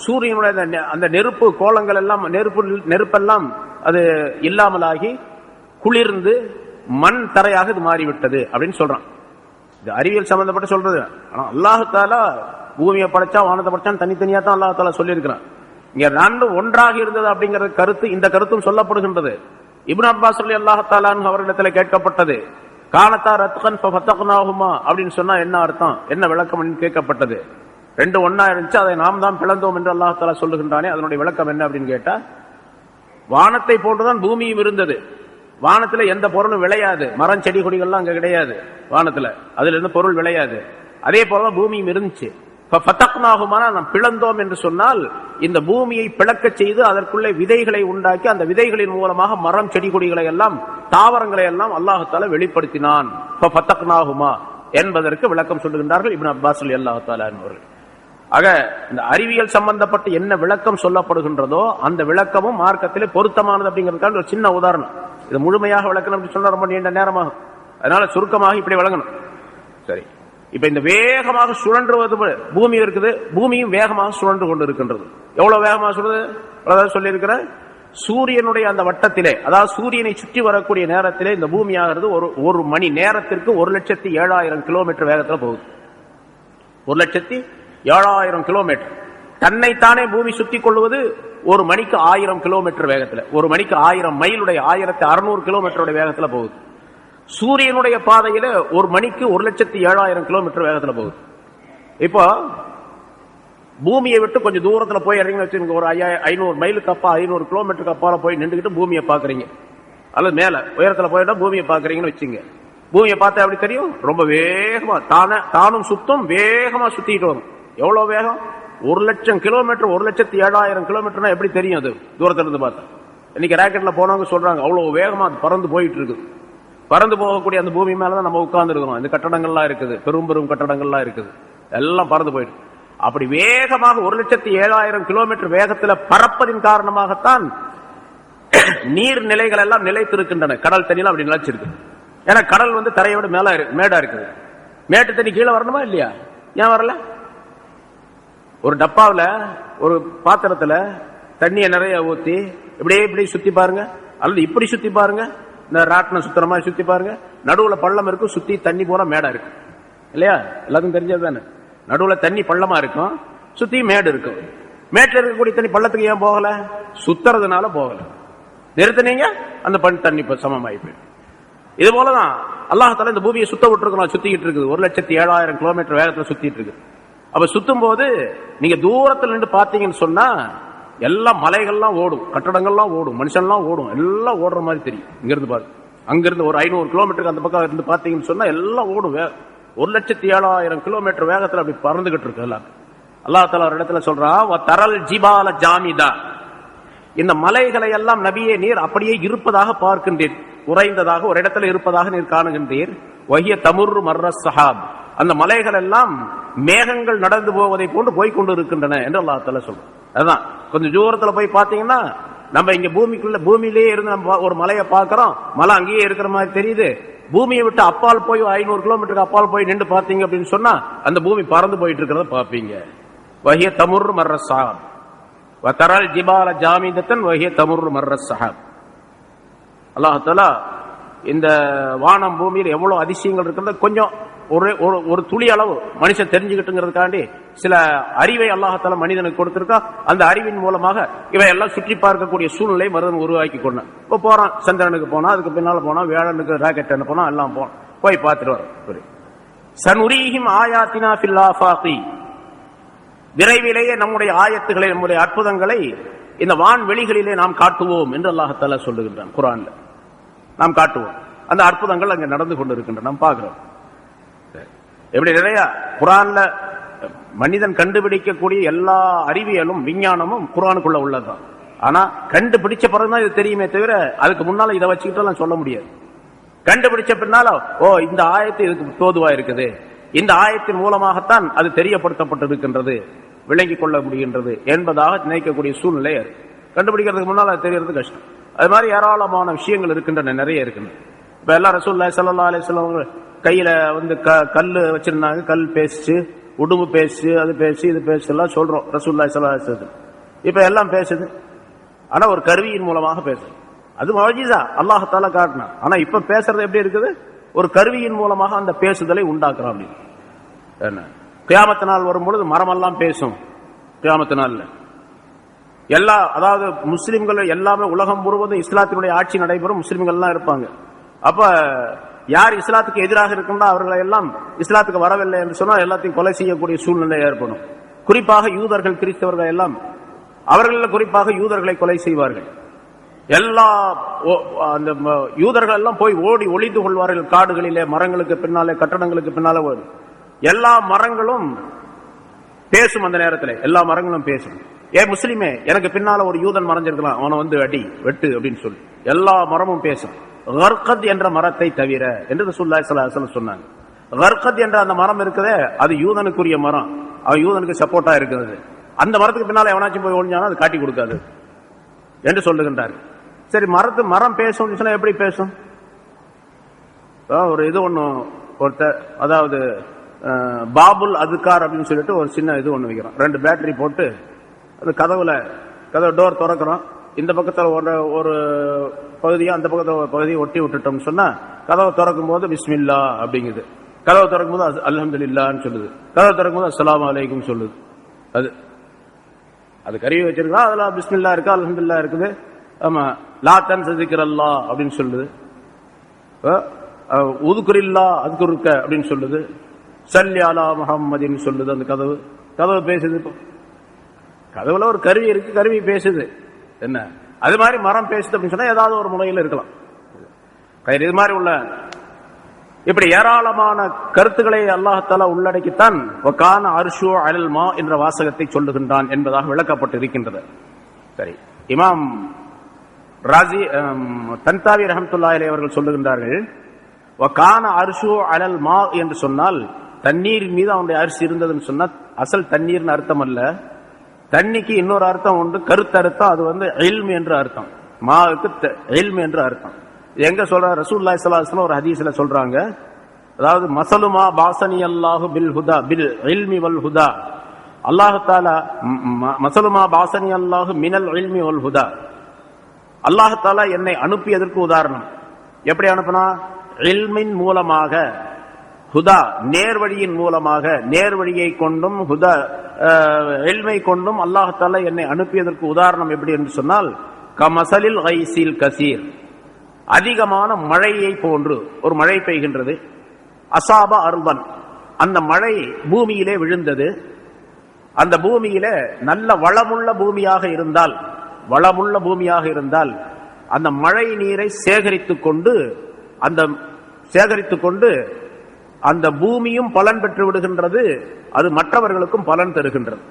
சூரியனுடைய அந்த நெருப்பு கோலங்கள் எல்லாம், நெருப்பெல்லாம் அது இல்லாமலாகி குளிர்ந்து மண் தரையாக இது மாறிவிட்டது அப்படின்னு சொல்றான். இது அறிவியல் சம்பந்தப்பட்ட சொல்றது. ஆனா அல்லாஹ் தஆலா பூமியை படைச்சா, வானத்தை படைச்சான், தனித்தனியா தான் அல்லாஹ் தஆலா சொல்லியிருக்கிறான். இங்க ரெண்டும் ஒன்றாக இருந்தது அப்படிங்கிற கருத்து, இந்த கருத்தும் சொல்லப்படுகின்றது. இப்னு அப்பாஸ் ரலியல்லாஹு தஆலா அன்ஹு அவர்களிடத்தில் கேட்கப்பட்டது, கானத்தா ரத்கன் ஃபஃபதக்னாஹுமா அப்படின்னு சொன்னா என்ன அர்த்தம், என்ன விளக்கம் கேட்கப்பட்டது. ரெண்டு ஒன்னா இருந்துச்சு, அதை நாம் தான் பிளந்தோம் என்று அல்லாஹ் தஆலா சொல்லுகின்றானே, அதனுடைய விளக்கம் என்ன அப்படின்னு கேட்டா, வானத்தை போன்றுதான் பூமியும் இருந்தது. வானத்துல எந்த பொருளும் விளையாது, மரம், செடி, கொடிகள்லாம் அங்க கிடையாது வானத்துல, அதுல இருந்து பொருள் விளையாது. அதே போலதான் பூமியும் இருந்துச்சு. நாம் பிளந்தோம் என்று சொன்னால் இந்த பூமியை பிளக்க செய்து அதற்குள்ளே விதைகளை உண்டாக்கி, அந்த விதைகளின் மூலமாக மரம், செடி, கொடிகளை எல்லாம், தாவரங்களை எல்லாம் அல்லாஹ் தஆலா வெளிப்படுத்தினான் என்பதற்கு விளக்கம் சொல்லுகின்றார்கள் இப்னு அப்பாஸ் ரலியல்லாஹு தஆலா அவர்கள். ஆக இந்த அறிவியல் சம்பந்தப்பட்ட என்ன விளக்கம் சொல்லப்படுகின்றதோ அந்த விளக்கமும் மார்க்கத்திலே பொருத்தமானது அப்படிங்கிறதுக்கான ஒரு சின்ன உதாரணம். இது முழுமையாக விளக்கணும் அப்படின்னு சொன்னா ரொம்ப நீண்ட நேரமாகும். அதனால சுருக்கமாக இப்படி விளங்கணும். சரி, இப்ப இந்த வேகமாக சுழன்றுவது பூமி இருக்குது, பூமியும் வேகமாக சுழன்று கொண்டு இருக்கின்றது. எவ்வளவு வேகமாக சொல்றது சொல்லி இருக்கிற, சூரியனுடைய அந்த வட்டத்திலே, அதாவது சூரியனை சுற்றி வரக்கூடிய நேரத்திலே இந்த பூமியாகிறது ஒரு மணி நேரத்திற்கு 1,07,000 கிலோமீட்டர் வேகத்தில் போகுது. 1,07,000 கிலோமீட்டர். தன்னைத்தானே பூமி சுற்றி கொள்வது ஒரு மணிக்கு 1000 கிலோமீட்டர் வேகத்தில், ஒரு மணிக்கு 1000 மைலுடைய 1600 கிலோமீட்டருடைய வேகத்தில் போகுது. சூரியனுடைய பாதையில ஒரு மணிக்கு 1,07,000 கிலோமீட்டர் வேகத்துல போகுது. இப்போ பூமியை விட்டு கொஞ்சம் தூரத்துல போய் இறங்கி வச்சுருங்க, ஒரு 500 மைலுக்கு அப்பா, 500 கிலோமீட்டருக்கு அப்பால போய் நின்றுகிட்டு பூமியை பாக்குறீங்க, அல்லது மேல உயரத்துல போயிட்டா பூமியை பாக்குறீங்கன்னு வச்சுங்க. பூமியை பார்த்தா எப்படி தெரியும்? ரொம்ப வேகமா தானும் சுத்தம், வேகமா சுத்திட்டு வரும். எவ்வளவு வேகம்? 1,00,000 கிலோமீட்டர், 1,07,000 கிலோமீட்டர்னா எப்படி தெரியும்? அது தூரத்துல இருந்து பார்த்தா. இன்னைக்கு ராக்கெட்ல போனவங்க சொல்றாங்க அவ்வளவு வேகமா அது பறந்து போயிட்டு இருக்குது. பறந்து போகக்கூடிய அந்த பூமி மேலதான் நம்ம உட்கார்ந்து இருக்கிறோம். இந்த கட்டடங்கள்லாம் இருக்குது, பெரும் பெரும் கட்டடங்கள்லாம் இருக்குது, எல்லாம் பறந்து போயிட்டு. அப்படி வேகமாக 1,07,000 கிலோமீட்டர் வேகத்தில் பறப்பதின் காரணமாகத்தான் நீர்நிலைகள் எல்லாம் நிலைத்திருக்கின்றன. கடல் தண்ணியில் அப்படி நிலைச்சிருக்கு. ஏன்னா கடல் வந்து தரையோட மேடா இருக்குது. மேட்டு தண்ணி கீழே வரணுமா இல்லையா? ஏன் வரல? ஒரு டப்பாவில் ஒரு பாத்திரத்தில் தண்ணியை நிறைய ஊத்தி இப்படி சுத்தி பாருங்க, அல்லது இப்படி சுத்தி பாருங்க, இந்த ராட்டினம் சுத்துற மாதிரி சுத்தி பாருங்க. நடுவுல பள்ளம் இருக்கும், சுத்தி தண்ணி போல மேடா இருக்கு இல்லையா? எல்லாத்துக்கும் தெரிஞ்சது தானே. நடுவுல தண்ணி பள்ளமா இருக்கும், சுத்தி மேடு இருக்கும். மேட்டில் இருக்கக்கூடிய தண்ணி பள்ளத்துக்கு ஏன் போகல? சுத்துறதுனால போகல. நிறுத்தினீங்க, அந்த தண்ணி சமமாயி போயிடும். இது போலதான் அல்லாஹ் இந்த பூமியை சுத்த விட்டுருக்கணும். சுத்திக்கிட்டு இருக்குது. 1,07,000 கிலோமீட்டர் வேகத்துல சுத்திட்டு இருக்கு. அப்ப சுத்தும் போது நீங்க தூரத்தில் நின்று பாத்தீங்கன்னு சொன்னா எல்லாம் மலைகள்லாம் ஓடும், கட்டடங்கள்லாம் ஓடும், மனுஷன்லாம் ஓடும், எல்லாம் ஓடுற மாதிரி தெரியும். இங்கிருந்து பாரு, அங்கிருந்து ஒரு 500 கிலோமீட்டருக்கு அந்த பக்கம் இருந்து பாத்தீங்கன்னு சொன்னா எல்லாம் ஓடும். 1,07,000 கிலோமீட்டர் வேகத்துல அப்படி பறந்துகிட்டு இருக்கு எல்லாம். அல்லாஹ் தஆலா ஒரு இடத்துல சொல்றான், தரல் ஜிபால ஜாமிதா, இந்த மலைகளை எல்லாம் நபியே நீர் அப்படியே இருப்பதாக பார்க்கின்றீர், உறைந்ததாக ஒரு இடத்துல இருப்பதாக நீர் காணுகின்றீர். வஹிய தமுர்ரு மர்ர ஸஹாப், அந்த மலைகள் எல்லாம் மேகங்கள் நடந்து போவதை போன்று போய்கொண்டு இருக்கின்றன என்று அல்லாஹ் தஆலா சொல்றான். அதுதான் கொஞ்சம் தூரத்துல போய் பாத்தீங்கன்னா, நம்ம இங்க பூமியிலேயே இருந்து நம்ம ஒரு மலையை பார்க்கிறோம், மலை அங்கேயே இருக்கிற மாதிரி தெரியுது. பூமியை விட்டு அப்பால் போய் 500 கிலோமீட்டருக்கு அப்பால் போய் நின்று பார்த்தீங்க அப்படின்னு சொன்னா அந்த பூமி பறந்து போயிட்டு இருக்கிறத பார்ப்பீங்க. வஹிய தமுர்ரு மர்ர ஸஹாப் வதரல் ஜிபால ஜாமிதத்தன் வஹிய தமுர்ரு மர்ர ஸஹாப். அல்லாஹ் தஆலா இந்த வானம் பூமியில் எவ்வளவு அதிசயங்கள் இருக்கிறது கொஞ்சம் ஒரு துளி அளவு மனுஷன் தெரிஞ்சுக்கிட்டுங்கிறதுக்காண்டி சில அறிவை அல்லாஹ் தஆலா மனிதனுக்கு கொடுத்திருக்கா. அந்த அறிவின் மூலமாக இவையெல்லாம் சுற்றி பார்க்கக்கூடிய சூழ்நிலை மனிதன் உருவாக்கி கொண்டான். இப்போ போறான், சந்திரனுக்கு போனா, அதுக்கு பின்னால போனா, வேளனுக்கு ராக்கெட் அனுப்பினா, எல்லாம் போனான், போய் பார்த்துட்டு வர. சனுரீஹிம் ஆயாத்தினா ஃபில் ஆஃபாகி, விரைவிலேயே நம்முடைய ஆயத்துக்களை, நம்முடைய அற்புதங்களை இந்த வான்வெளிகளிலே நாம் காட்டுவோம் என்று அல்லாஹ் தஆலா சொல்லுகின்றான் குர்ஆன்ல. நாம் காட்டுவோம். அந்த அற்புதங்கள் அங்கே நடந்து கொண்டு இருக்கின்றன, நாம் பார்க்கிறோம். எப்படி நிறைய குர்ஆன்ல மனிதன் கண்டுபிடிக்கக்கூடிய எல்லா அறிவியலும் விஞ்ஞானமும் குர்ஆனுக்குள்ள உள்ளதுதான். ஆனா கண்டுபிடிச்ச பிறகுதான் இது தெரியுமே தவிர அதுக்கு முன்னால இதை வச்சுக்கிட்டு சொல்ல முடியாது. கண்டுபிடிச்ச பின்னால இந்த ஆயத்து இதுக்கு தோதுவா இருக்குது, இந்த ஆயத்தின் மூலமாகத்தான் அது தெரியப்படுத்தப்பட்டிருக்கின்றது, விளங்கிக் கொள்ள முடிகின்றது என்பதாக நினைக்கக்கூடிய சூழ்நிலை. கண்டுபிடிக்கிறதுக்கு முன்னால் அது தெரியறது கஷ்டம். அது மாதிரி ஏராளமான விஷயங்கள் இருக்கின்றன, நிறைய இருக்கின்றன. இப்ப எல்லாம் ரசூலுல்லாஹி ஸல்லல்லாஹு அலைஹி வஸல்லம் கையில வந்து கல்லு வச்சிருந்தாங்க, கல் பேசுச்சு, உடும்பு பேசு, அது பேசு, இது பேசு எல்லாம் சொல்றோம் ரசூலுல்லாஹி ஸல்லல்லாஹு அலைஹி வஸல்லம். இப்ப எல்லாம் பேசுது, ஆனா ஒரு கருவியின் மூலமாக பேசுது. அது முஅஜிஸா அல்லாஹ் தஆலா காட்டினா. ஆனா இப்ப பேசுறது எப்படி இருக்குது? ஒரு கருவியின் மூலமாக அந்த பேசுதலை உண்டாக்குறோம். அப்படின்னு என்ன கியாமத் நாள் வரும்பொழுது மரமெல்லாம் பேசும். கியாமத் நாள்ல எல்லா, அதாவது முஸ்லிம்கள் எல்லாமே உலகம் முழுவதும் இஸ்லாத்தினுடைய ஆட்சி நடைபெறும், முஸ்லிம்கள் எல்லாம் இருப்பாங்க. அப்ப யார் இஸ்லாத்துக்கு எதிராக இருக்குன்னா அவர்களை எல்லாம் இஸ்லாத்துக்கு வரவில்லை என்று சொன்னால் எல்லாத்தையும் கொலை செய்யக்கூடிய சூழ்நிலை ஏற்படும். குறிப்பாக யூதர்கள், கிறிஸ்தவர்கள் எல்லாம், அவர்கள் குறிப்பாக யூதர்களை கொலை செய்வார்கள். எல்லா அந்த யூதர்கள் எல்லாம் போய் ஓடி ஒளிந்து கொள்வார்கள் காடுகளிலே, மரங்களுக்கு பின்னாலே, கட்டடங்களுக்கு பின்னாலே. எல்லா மரங்களும் பேசும். அந்த நேரத்தில் எல்லா மரங்களும் பேசும். முஸ்லிமே, எனக்கு பின்னால ஒரு யூதன் மறைஞ்சிருக்கலாம், அவனை வந்து அடி வெட்டு அப்படின்னு சொல்லி எல்லா மரமும் பேசும். கர்கத் என்ற மரத்தை தவிர என்று ரசூலுல்லாஹி ஸல்லல்லாஹு அலைஹி வஸல்லம் சொன்னாங்க. கர்கத் என்ற அந்த மரம் இருக்குதே, அது யூதனுக்குரிய மரம், அவன் யூதனுக்கு சப்போர்ட்டா இருக்கிறது. அந்த மரத்துக்கு பின்னால எவனாச்சும் போய் ஒழிஞ்சானா அது காட்டி கொடுக்காது என்று சொல்லுகின்றார். சரி, மரம் பேசும் சொன்னா எப்படி பேசும்? ஒரு இது ஒண்ணு ஒருத்தர், அதாவது பாபுல் அதுக்கார் அப்படின்னு சொல்லிட்டு ஒரு சின்ன இது ஒண்ணு வைக்கிறோம். 2 பேட்டரி போட்டு அது கதவு டோர் திறக்கிறோம். இந்த பக்கத்தில் ஒரு பகுதியை, அந்த பக்கத்தில் ஒரு பகுதியை ஒட்டி விட்டுட்டோம்னு சொன்னா கதவை திறக்கும் போது பிஸ்மில்லா அப்படிங்குது, கதவை திறக்கும் போது அல்ஹம்துலில்லாஹ்னு சொல்லுது, கதவை திறக்கும் போது அஸ்ஸலாமு அலைக்கும் சொல்லுது. அது கருவி வச்சிருக்கா, அதுல பிஸ்மில்லா இருக்கு, அல்ஹம்துலில்லாஹ் இருக்குது. ஆமா, லா தன்ஸிக்ரல்லாஹ் அப்படின்னு சொல்லுது, உதுகுரில்லா அதுக்குருக்க அப்படின்னு சொல்லுது, ஸல்லி அலா முஹம்மதின் சொல்லுது. அந்த கதவு பேசுது. கதவுல ஒரு கருவி இருக்கு, கருவி பேசுது. என்ன அது மாதிரி மரம் பேசுது அப்படின்னு சொன்னா ஏதாவது ஒரு முறையில் இருக்கலாம். இது மாதிரி உள்ள இப்படி ஏராளமான கருத்துக்களை அல்லாஹ் தஆலா உள்ளடக்கித்தான் வகான அர்ஷு அலல் மா என்ற வாசகத்தை சொல்லுகின்றான் என்பதாக விளக்கப்பட்டு இருக்கின்றது. சரி, இமாம் ராசி தன்தாவி ரஹ்மத்துல்லாஹி அலைஹி அவர்கள் சொல்லுகின்றார்கள், வகான அர்ஷு அலல் மா என்று சொன்னால் தண்ணீரின் மீது அவனுடைய அரிசி இருந்ததுன்னு சொன்னா அசல் தண்ணீர்னு அர்த்தம் அல்ல. தண்ணிக்கு இன்னொரு அர்த்தம் உண்டு, கருத்தர்த்தம். அது இல்ம் என்று அர்த்தம், மாவுக்கு இல்ம் என்று அர்த்தம். எங்க சொல்ற ரசூலுல்லாஹி ஸல்லல்லாஹு அலைஹி வஸல்லம் ஒரு ஹதீஸ்ல சொல்றாங்க, அதாவது மஸலுமா பாஸனி அல்லாஹு பில் ஹுதா பில் இல்மி வல் ஹுதா, அல்லாஹ் தஆலா மஸலுமா பாஸனி அல்லாஹு மினல் இல்மி வல் ஹுதா, அல்லாஹ் தஆலா என்னை அனுப்பியதற்கு உதாரணம். எப்படி அனுப்பினா? இல்மின் மூலமாக, ஹுதா நேர்வழியின் மூலமாக, நேர்வழியை கொண்டும் ஹுதா இல்மை கொண்டும் அல்லாஹ் தஆலா என்னை அனுப்பியதற்கு உதாரணம் எப்படி என்று சொன்னால், கமஸலில் கைஸில் கசீர், அதிகமான மழையை போன்று. ஒரு மழை பெய்கின்றது, அசாபா அர்பன், அந்த மழை பூமியிலே விழுந்தது. அந்த பூமியில நல்ல வளமுள்ள பூமியாக இருந்தால், வளமுள்ள பூமியாக இருந்தால் அந்த மழை நீரை சேகரித்துக் கொண்டு அந்த பூமியும் பலன் பெற்று விடுகின்றது, அது மற்றவர்களுக்கும் பலன் தருகின்றது.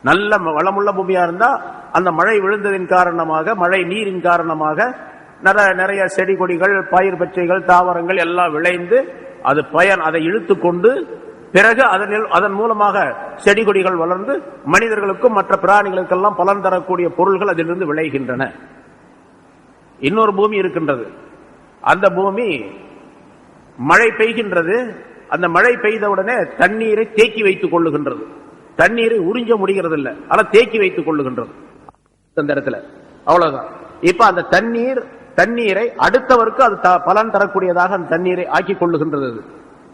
நல்ல வளமுள்ள பூமியா இருந்தா அந்த மழை விழுந்ததின் காரணமாக, மழை நீரின் காரணமாக நிறைய செடி கொடிகள், பயிர் பச்சைகள், தாவரங்கள் எல்லாம் விளைந்து அது அதை இழுத்து கொண்டு பிறகு அதன் மூலமாக செடி கொடிகள் வளர்ந்து மனிதர்களுக்கும் மற்ற பிராணிகளுக்கெல்லாம் பலன் தரக்கூடிய பொருள்கள் அதிலிருந்து விளைகின்றன. இன்னொரு பூமி இருக்கின்றது, அந்த பூமி மழை பெய்கின்றது, அந்த மழை பெய்தவுடனே தண்ணீரை தேக்கி வைத்துக் கொள்ளுகின்றது. தண்ணீரை உறிஞ்ச முடிகிறது இல்லை, ஆனா தேக்கி வைத்துக் கொள்ளுகின்றது அந்த இடத்துல. அவ்வளவுதான். இப்ப அந்த தண்ணீரை அடுத்தவருக்கு அது பலன் தரக்கூடியதாக அந்த தண்ணீரை ஆக்கி கொள்ளுகின்றது.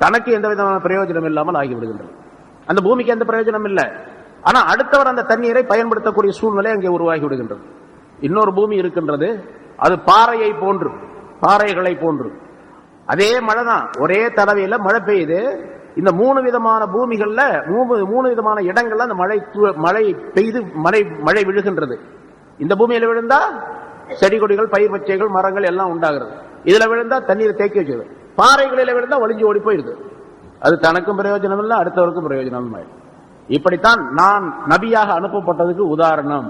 தனக்கு எந்த விதமான பிரயோஜனம் இல்லாமல் ஆகிவிடுகின்றது. அந்த பூமிக்கு எந்த பிரயோஜனம் இல்லை, ஆனா அடுத்தவர் அந்த தண்ணீரை பயன்படுத்தக்கூடிய சூழ்நிலை அங்கே உருவாகி விடுகின்றது. இன்னொரு பூமி இருக்கின்றது, அது பாறைகளை போன்று. அதே மழை தான், ஒரே தடவையில மழை பெய்யுது. இந்த 3 விதமான பூமிகள்ல 3 விதமான இடங்கள்ல அந்த மழை பெய்து மழை விழுகின்றது. இந்த பூமியில விழுந்தா செடி கொடிகள், பயிர் பச்சைகள், மரங்கள் எல்லாம் உண்டாகிறது. இதுல விழுந்தா தண்ணீரை தேக்கி வச்சது. பாறைகளில விழுந்தா ஒளிஞ்சு ஓடி போயிடுது. அது தனக்கும் பிரயோஜனம் இல்லை, அடுத்தவருக்கும் பிரயோஜனம் இல்லை. இப்படித்தான் நான் நபியாக அனுப்பப்பட்டதுக்கு உதாரணம்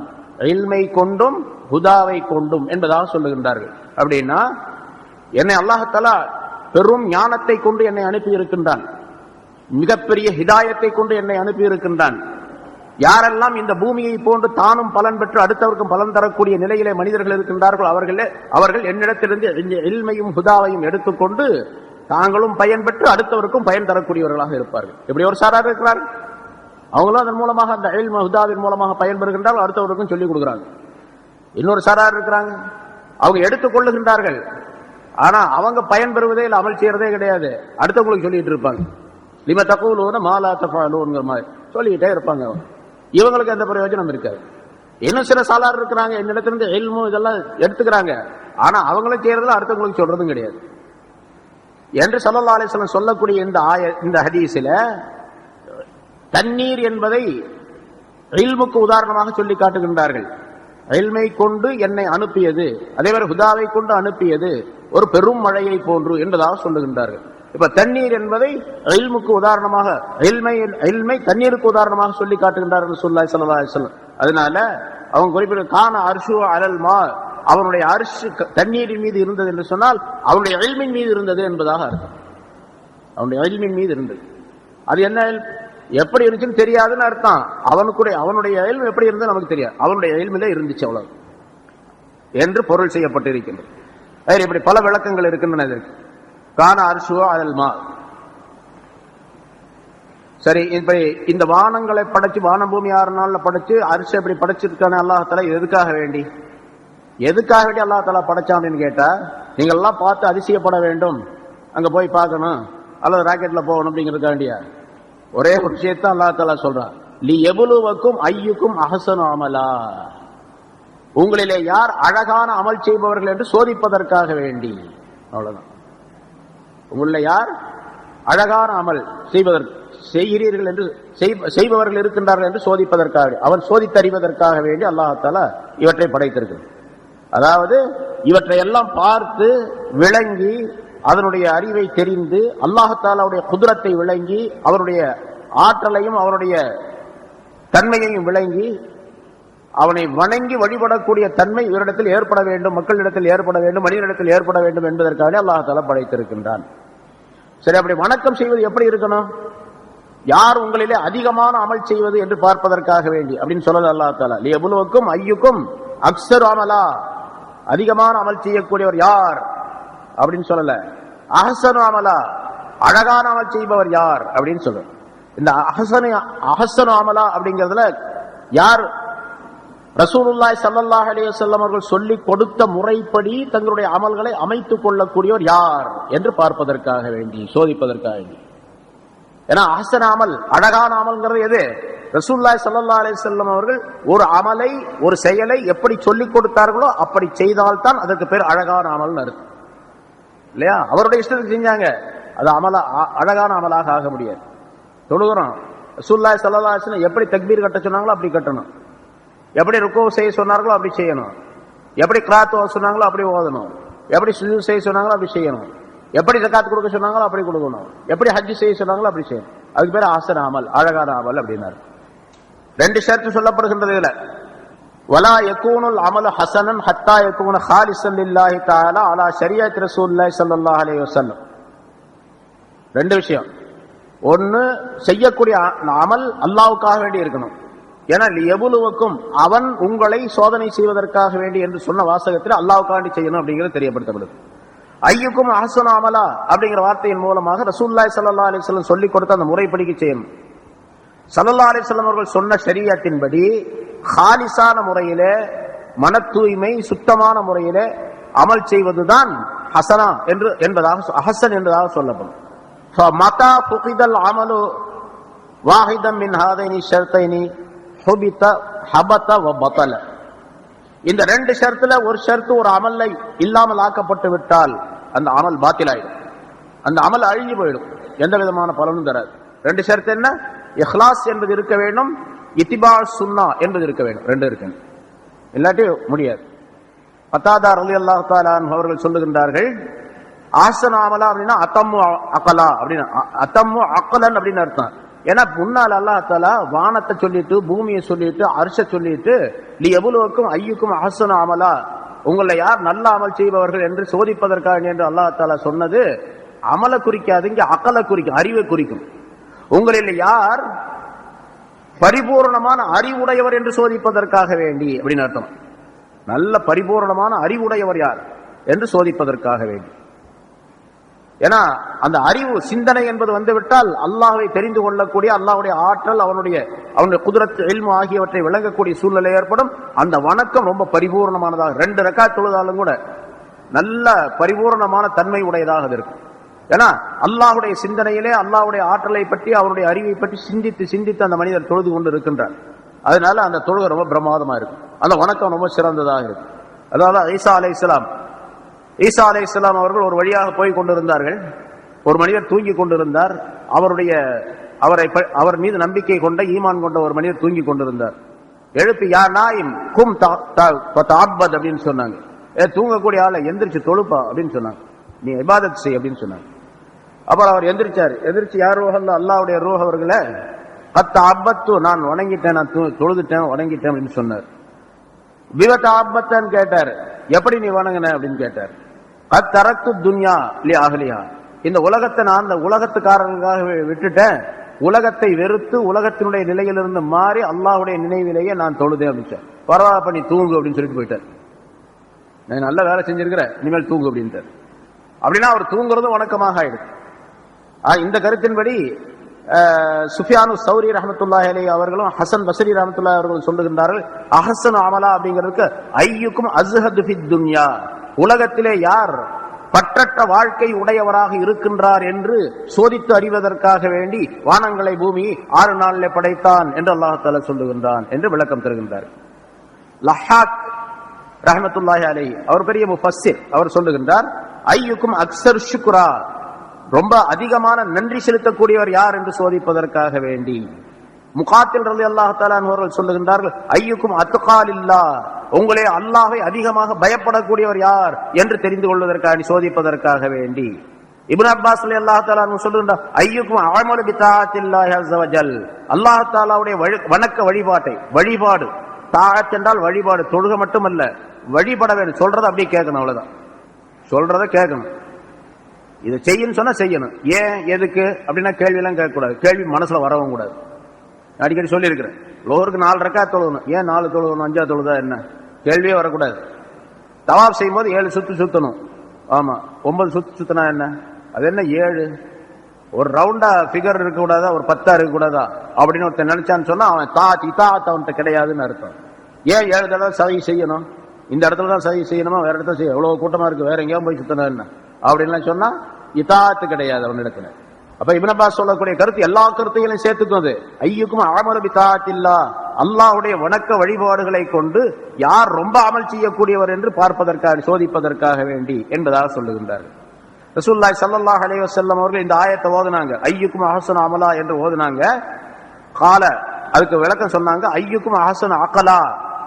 இல்மை கொண்டும் ஹுதாவை கொண்டும் என்பதாக சொல்லுகின்றார்கள். அப்படின்னா என்னை அல்லாஹ் தஆலா பெரும் ஞானத்தை கொண்டு என்னை அனுப்பி இருக்கின்றான், மிகப்பெரிய ஹிதாயத்தை கொண்டு என்னை அனுப்பி இருக்கின்றான். யாரெல்லாம் இந்த பூமியை போன்று தானும் பலன் பெற்று அடுத்தவருக்கும் பலன் தரக்கூடிய நிலையிலே மனிதர்கள் இருக்கின்றார்கள், அவர்கள் என்னிடத்திலிருந்து இல்மையும் ஹுதாவையும் எடுத்துக்கொண்டு தாங்களும் பயன் பெற்று அடுத்தவருக்கும் பயன் தரக்கூடியவர்களாக இருப்பார்கள். இப்படி ஒரு சாரார் இருக்கிறார்கள், அவங்களும் அதன் மூலமாக அந்த இல்ம ஹுதாவின் மூலமாக பயன்பெறுகின்றார்கள், அடுத்தவருக்கும் சொல்லிக் கொடுக்கிறாங்க. இன்னொரு சாரார் இருக்கிறாங்க, அவங்க எடுத்துக் கொள்ளுகின்றார்கள், ஆனா அவங்க பயன் பெறுவதே இல்லை, அமல் செய்யறதே கிடையாது, அடுத்தவங்களுக்கு சொல்லிட்டு இருப்பாங்க. லிம தகூலூன மா லா தஃஅலூன்ங்கிற மாதிரி சொல்லிட்டே இருப்பாங்க. இவங்களுக்கு எந்த பிரயோஜனம் இருக்காது. இன்னும் சில சாலார் இருக்கிறாங்க, என்னிடத்திலிருந்து இல்மு இதெல்லாம் எடுத்துக்கிறாங்க, ஆனா அவங்களும் செய்யறதுல அடுத்தவங்களுக்கு சொல்றதும் கிடையாது என்று ஸல்லல்லாஹு அலைஹி வஸல்லம் சொல்லக்கூடிய இந்த ஹதீஸில தண்ணீர் என்பதை இல்முக்கு உதாரணமாக சொல்லி காட்டுகின்றார்கள். இல்மை கொண்டு என்னை அனுப்பியது, அதேவரை ஹுதாவை கொண்டு அனுப்பியது ஒரு பெரும் மழையை போன்று என்பதாக சொல்லுகின்றார்கள். இப்ப தண்ணீர் என்பதை இல்முக்கு உதாரணமாக, இல்மை தண்ணீருக்கு உதாரணமாக சொல்லி காட்டுகின்றார்கள் ஸல்லல்லாஹு அலைஹி வஸல்லம். அதனால அவங்க குறிப்பிட்ட கான அர்ஷு அலல் மா, அவனுடைய அர்ஷ் தண்ணீரின் மீது இருந்தது என்று சொன்னால் அவனுடைய இல்மின் மீது இருந்தது என்பதாக அர்த்தம். அவனுடைய இல்மின் மீது இருந்தது. அது என்ன எப்படி இருந்துச்சுன்னு தெரியாதுன்னு அர்த்தம். அவனுடைய இல்மு எப்படி இருந்தது நமக்கு தெரியாது, அவனுடைய இல்மிலே இருந்துச்சு அவ்வளவு என்று பொருள் செய்யப்பட்டிருக்கின்றது. இப்படி பல விளக்கங்கள் இருக்கின்றன இதற்கு. கான அர்ஷு அலல் மா. சரி, இப்ப இந்த வானங்களை படைச்சு, வான பூமி 6 நாள்ல படைச்சு அரிசி எப்படி படைச்சிருக்கானே அல்லாஹ் தஆலா, எதுக்காக வேண்டி அல்லாஹ் தஆலா படைச்சான் அப்படின்னு கேட்டா, நீங்க எல்லாம் பார்த்து அதிசயப்பட வேண்டும், அங்க போய் பார்க்கணும் அல்லது ராக்கெட்ல போகணும் அப்படிங்கிறதுக்காண்டியா? ஒரே ஒரு விஷயத்தை அல்லாஹ் தஆலா சொல்றான், லி யபுலுவக்கும் ஐயுக்கும் அஹ்ஸனு அமலா, உங்களிலே யார் அழகான அமல் செய்பவர்கள் என்று சோதிப்பதற்காக வேண்டி. அவ்வளவுதான். உங்களிலே யார் அழகான அமல் செய்கிறீர்கள் என்று செய்பவர்கள் இருக்கின்றார்கள் என்று சோதிப்பதற்காக, அவன் சோதித்தறிவதற்காக வேண்டி அல்லாஹ் தஆலா இவற்றை படைத்திருக்கிறார். அதாவது இவற்றை எல்லாம் பார்த்து விளங்கி அதனுடைய அறிவை தெரிந்து அல்லாஹ் தஆலாவுடைய குத்ரத்தை விளங்கி அவருடைய ஆற்றலையும் அவருடைய தன்மையையும் விளங்கி அவனை வணங்கி வழிபடக்கூடிய தன்மை இவரிடத்தில் ஏற்பட வேண்டும், மக்களிடத்தில் ஏற்பட வேண்டும், மனிதனிடத்தில் ஏற்பட வேண்டும் என்பதற்காக அல்லாஹ் தஆலா படைத்திருக்கின்றான். சரி, அப்படி வணக்கம் செய்வது எப்படி இருக்கணும்? யார் உங்களிலே அதிகமான அமல் செய்வது என்று பார்ப்பதற்காக வேண்டி அப்படின்னு சொல்லல அல்லாஹ் தஆலா. லியப்லுவக்கும் ஐயுக்கும் அக்ஸரு அமலா, அதிகமான அமல் செய்யக்கூடியவர் யார் அப்படின்னு சொல்லல. அஹ்ஸனு அமலா, அழகான அமல் செய்பவர் யார் அப்படின்னு சொல்ற. இந்த அஹ்ஸனு அமலா அப்படிங்கிறதுல யார் ரசூலுல்லாஹி ஸல்லல்லாஹு அலைஹி வஸல்லம் அவர்கள் சொல்லி கொடுத்த முறைப்படி தங்களுடைய அமல்களை அமைத்துக் கொள்ளக்கூடியவர் யார் என்று பார்ப்பதற்காக வேண்டி, சோதிப்பதற்காக வேண்டி. ஏன்னா அஹ்ஸன் அமல், அழகான அமல்ங்கிறது எது? ரசூலுல்லாஹி ஸல்லல்லாஹு அலைஹி வஸல்லம் அவர்கள் ஒரு அமலை, ஒரு செயலை எப்படி சொல்லிக் கொடுத்தார்களோ அப்படி செய்தால்தான் அதற்கு பேர் அழகான அமல் அர்த்தம் இல்லையா? அவருடைய இஷ்டத்துக்கு செஞ்சாங்க, அது அழகான அமலாக ஆக முடியாது. தொழுகிறோம், ரசூலுல்லாஹி ஸல்லல்லாஹு அலைஹி வஸல்லம் எப்படி தக்பீர் கட்ட சொன்னாங்களோ அப்படி கட்டணும், எப்படி ருக்கு செய்ய சொன்னார்களோ அப்படி செய்யணும், எப்படி கிராத் ஓத சொன்னாங்களோ அப்படி ஓதணும், எப்படி சுஜூத் செய்ய சொன்னாங்களோ அப்படி செய்யணும், எப்படி ஜகாத் கொடுக்க சொன்னாங்களோ அப்படி கொடுக்கணும், எப்படி ஹஜ் செய்ய சொன்னாங்களோ அப்படி செய்யணும். அதுக்கு பேர் அஹ்ஸன் அமல், அழகான அமல் அப்படின்னாரு. ரெண்டு ஷர்த்து சொல்லப்படுகின்றது இதுல. வலா யகூனுல் அமலு ஹஸனன் ஹத்தா யகூன ஹாலிஸன் லில்லாஹி தஆலா அலா ஷரியத் ரசூலுல்லாஹி ஸல்லல்லாஹு அலைஹி வஸல்லம். ரெண்டு விஷயம். ஒன்னு, செய்யக்கூடிய அமல் அல்லாஹ்வுக்காக வேண்டி இருக்கணும். ஏன்னா லியப்லுவக்கும், அவன் உங்களை சோதனை செய்வதற்காக வேண்டி என்று சொன்ன வாசகத்தில் அல்லாஹ்வுக்காக வேண்டி செய்யணும் அப்படிங்கிறது தெரியப்படுத்தப்படுது. ஐயுக்கும் அஹ்ஸனு அமலா அப்படிங்கிற வார்த்தையின் மூலமாக ரசூலுல்லாஹி ஸல்லல்லாஹு அலைஹி வஸல்லம் சொல்லிக் கொடுத்த அந்த முறைப்படிக்கு செய்யணும். ஸல்லல்லாஹு அலைஹி வஸல்லம் அவர்கள் சொன்ன ஷரியத்தின்படி ஹாலிஸான முறையிலே, மன தூய்மை சுத்தமான முறையிலே அமல் செய்வதுதான் ஹசனா என்பதாக, அஹ்ஸன் என்பதாக சொல்லப்படும். ஃபமதா ஃபுகிதல் அமலு வாஹிதம் மின் ஹாதைனி ஷர்த்தைனி ஹுபித ஹபத வ பதல. இந்த ரெண்டு ஷர்த்துல ஒரு ஷர்த்து ஒரு அமல்லை இல்லாமல் ஆக்கப்பட்டு விட்டால் அந்த அமல் பாத்திலாயிடும், அந்த அமல் அழிஞ்சு போயிடும், எந்த விதமான பலனும் தராது. ரெண்டு ஷர்த்து என்ன? இஹ்லாஸ் என்பது இருக்க வேண்டும், இத்திபா சுன்னா என்பது இருக்க வேண்டும். ரெண்டு இருக்கணும், இல்லாட்டி முடியாது. கத்தாதா ரலியல்லாஹு தஆலா அன்ஹு அவர்கள் சொல்லுகின்றார்கள், அஹ்ஸன் அமலா அப்படின்னா அத்தம்மு அகலா அப்படின்னா, அத்தம்மு அகலன் அப்படின்னு அர்த்தம். ஏன்னா முன்னால் அல்லாஹ் தஆலா வானத்தை சொல்லிட்டு, பூமியை சொல்லிட்டு, அர்ஷ சொல்லிட்டு, லியப்லுவக்கும் ஐயுக்கும் அஹ்ஸனு அமலா, உங்களை யார் நல்ல அமல் செய்பவர்கள் என்று சோதிப்பதற்காக என்று அல்லாஹ் தஆலா சொன்னது அமலை குறிக்காது, இங்க அகலை குறிக்கும், அறிவை குறிக்கும். உங்களில் யார் பரிபூர்ணமான அறிவுடையவர் என்று சோதிப்பதற்காக வேண்டி அப்படின்னு அர்த்தம். நல்ல பரிபூர்ணமான அறிவுடையவர் யார் என்று சோதிப்பதற்காக வேண்டி. ஏன்னா அந்த அறிவு சிந்தனை என்பது வந்துவிட்டால் அல்லாஹ்வை தெரிந்து கொள்ளக்கூடிய, அல்லாஹ்வுடைய ஆற்றல், அவனுடைய குத்ரத், இல்மு ஆகியவற்றை விளங்கக்கூடிய சூழ்நிலை ஏற்படும். அந்த வணக்கம் ரொம்ப பரிபூர்ணமானதாக, 2 ரக்காத் தொழுதாலும் கூட நல்ல பரிபூர்ணமான தன்மை உடையதாக இருக்கும். ஏன்னா அல்லாஹ்வுடைய சிந்தனையிலே அல்லாஹ்வுடைய ஆற்றலை பற்றி, அவருடைய அறிவை பற்றி சிந்தித்து சிந்தித்து அந்த மனிதர் தொழுது கொண்டு இருக்கின்றார். அதனால அந்த தொழுகை ரொம்ப பிரமாதமா இருக்கும், அந்த வணக்கம் ரொம்ப சிறந்ததாக இருக்கும். அதாவது ஈசா அலைஹிஸ்ஸலாம் அவர்கள் ஒரு வழியாக போய் கொண்டிருந்தார்கள். ஒரு மனிதர் தூங்கி கொண்டிருந்தார். அவர் மீது நம்பிக்கை கொண்ட, ஈமான் கொண்ட ஒரு மனிதர் தூங்கி கொண்டிருந்தார். எழுப்பி யா நாயிம் கும் தஅப்பத் அப்படின்னு சொன்னாங்க. தூங்கக்கூடிய ஆளை எந்திரிச்சு தொழுப்பா அப்படின்னு சொன்னாங்க, நீ இபாதத் செய் அப்படின்னு சொன்னாங்க. அப்புறம் அவர் எந்திரிச்சார். எந்திரிச்சு யார் ரூஹல்ல, அல்லாஹ்வுடைய ரூஹ் அவர்களை கத்த அபத்து, நான் வணங்கிட்டேன், நான் தொழுதுட்டேன், வணங்கிட்டேன் அப்படின்னு சொன்னார். விவத்த அபத்தன்னு கேட்டார், எப்படி நீ வணங்கின அப்படின்னு கேட்டார். கத்தரத்து துன்யா லி அஹ்லிஹா, இந்த உலகத்தை நான் அந்த உலகத்துக்காரர்களுக்காக விட்டுட்டேன், உலகத்தை வெறுத்து உலகத்தினுடைய நிலையிலிருந்து மாறி அல்லாஹ்வுடைய நினைவிலேயே நான் தொழுதேன் அப்படின்னு. பரவாயில்ல பண்ணி தூங்கு அப்படின்னு சொல்லிட்டு போயிட்டார். நான் நல்ல வேலை செஞ்சிருக்கிறேன், இனிமேல் தூங்கு அப்படின்ட்டார். அப்படின்னா அவர் தூங்குறதும் வணக்கமாக ஆயிடுச்சு. இந்த கருத்தின்படி சுஃபியானு சௌரி ரஹ்மத்துல்லாஹி அலைஹி அவர்களும் ஹசன் பஸ்ரி ரஹ்மத்துல்லாஹி அவர்களும் சொல்லுகின்றார்கள், அஹ்ஸனு அமலா அப்படிங்கிறதுக்கு ஐயுக்கும் அஸ்ஹது ஃபித் துன்யா, உலகத்திலே யார் பற்றற்ற வாழ்க்கை உடையவராக இருக்கின்றார் என்று சோதித்து அறிவதற்காக வேண்டி வானங்களை பூமி 6 நாளிலே படைத்தான் என்று அல்லாஹ் தஆலா சொல்லுகின்றான் என்று விளக்கம் தருகின்றார். லஹாக் ரஹ்மத்துல்லாஹி அலைஹி அவர் பெரிய முஃபஸ்ஸிர், அவர் சொல்லுகின்றார், ஐயுக்கும் அக்ஸர் ஷுக்ரா, ரொம்ப அதிகமான நன்றி செலுத்தக்கூடியவர் யார் என்று சோதிப்பதற்காக வேண்டி. முகாத்தில் ரலியல்லாஹு தஆலா அவர்கள் சொல்லுகின்றார்கள், ஐயுக்கும் அத்கா லில்லாஹ், உங்களே அல்லாஹ்வை அதிகமாக பயப்படக்கூடியவர் யார் என்று தெரிந்து கொள்வதற்காக சோதிப்பதற்காக வேண்டி. இப்னு அப்பாஸ் ரலியல்லாஹு தஆலா சொல்லுகின்றார், ஐயுக்கும் அமலு பிதாஅத்தில்லாஹி அஸ்ஸ வஜல், அல்லாஹ் தஆலாவுடைய வணக்க வழிபாடு, தாஅத் என்றால் வழிபாடு, தொழுகை மட்டுமல்ல, வழிபட வேண்டும், சொல்றதை அப்படியே கேட்கணும், அவ்வளவுதான், சொல்றதை கேட்கணும். இதை செய்யணும் சொன்னா செய்யணும். ஏன் எதுக்கு அப்படின்னா கேள்வி எல்லாம் கேட்கக்கூடாது. கேள்வி மனசுல வரவும் கூடாது. அடிக்கடி சொல்லி இருக்கிறேன், லோருக்கு 4 ரக்காத் தொழுகணும். ஏன் 4 தொழுகணும், 5 தொழுதா என்ன? கேள்வியே வரக்கூடாது. தவாப் செய்யும் போது 7 சுத்து சுத்தணும். ஆமா, 9 சுத்து சுத்தினா என்ன? அது என்ன 7? ஒரு ரவுண்டா பிகர் இருக்க கூடாதா, ஒரு 10 இருக்க கூடாதா அப்படின்னு ஒருத்தன் நினைச்சான்னு சொன்னா அவன் இத்தாத் அவன்கிட்ட கிடையாதுன்னு அர்த்தம். ஏன் 7 தடவை சதி செய்யணும்? இந்த இடத்துல தான் சதி செய்யணுமா, வேற இடத்துல செய்ய எவ்வளவு கூட்டமா இருக்கு, வேற எங்கேயும் போய் சுத்தணும் என்ன அப்படின்லாம் சொன்னா இத்தாத்து கிடையாது அவன் இடத்துல. அப்ப இப்னு அப்பாஸ் சொல்லக்கூடிய கருத்து எல்லா கருத்தையும் சேர்த்துக்கும். ஐயுக்கும் அமல பிதாத்தில்லா, அல்லாஹ்வுடைய வணக்க வழிபாடுகளை கொண்டு யார் ரொம்ப அமல் செய்யக்கூடியவர் என்று பார்ப்பதற்காக, சோதிப்பதற்காக வேண்டி என்பதாக சொல்லுகின்றார்கள். ரசூலுல்லாஹி ஸல்லல்லாஹு அலைஹி வஸல்லம் அவர்கள் இந்த ஆயத்தை ஓதுனாங்க, ஐயுக்கும் அஹ்ஸனு அமலா என்று ஓதுனாங்க. கால அதுக்கு விளக்கம் சொன்னாங்க, ஐயுக்கும் அஹ்ஸனு அகலா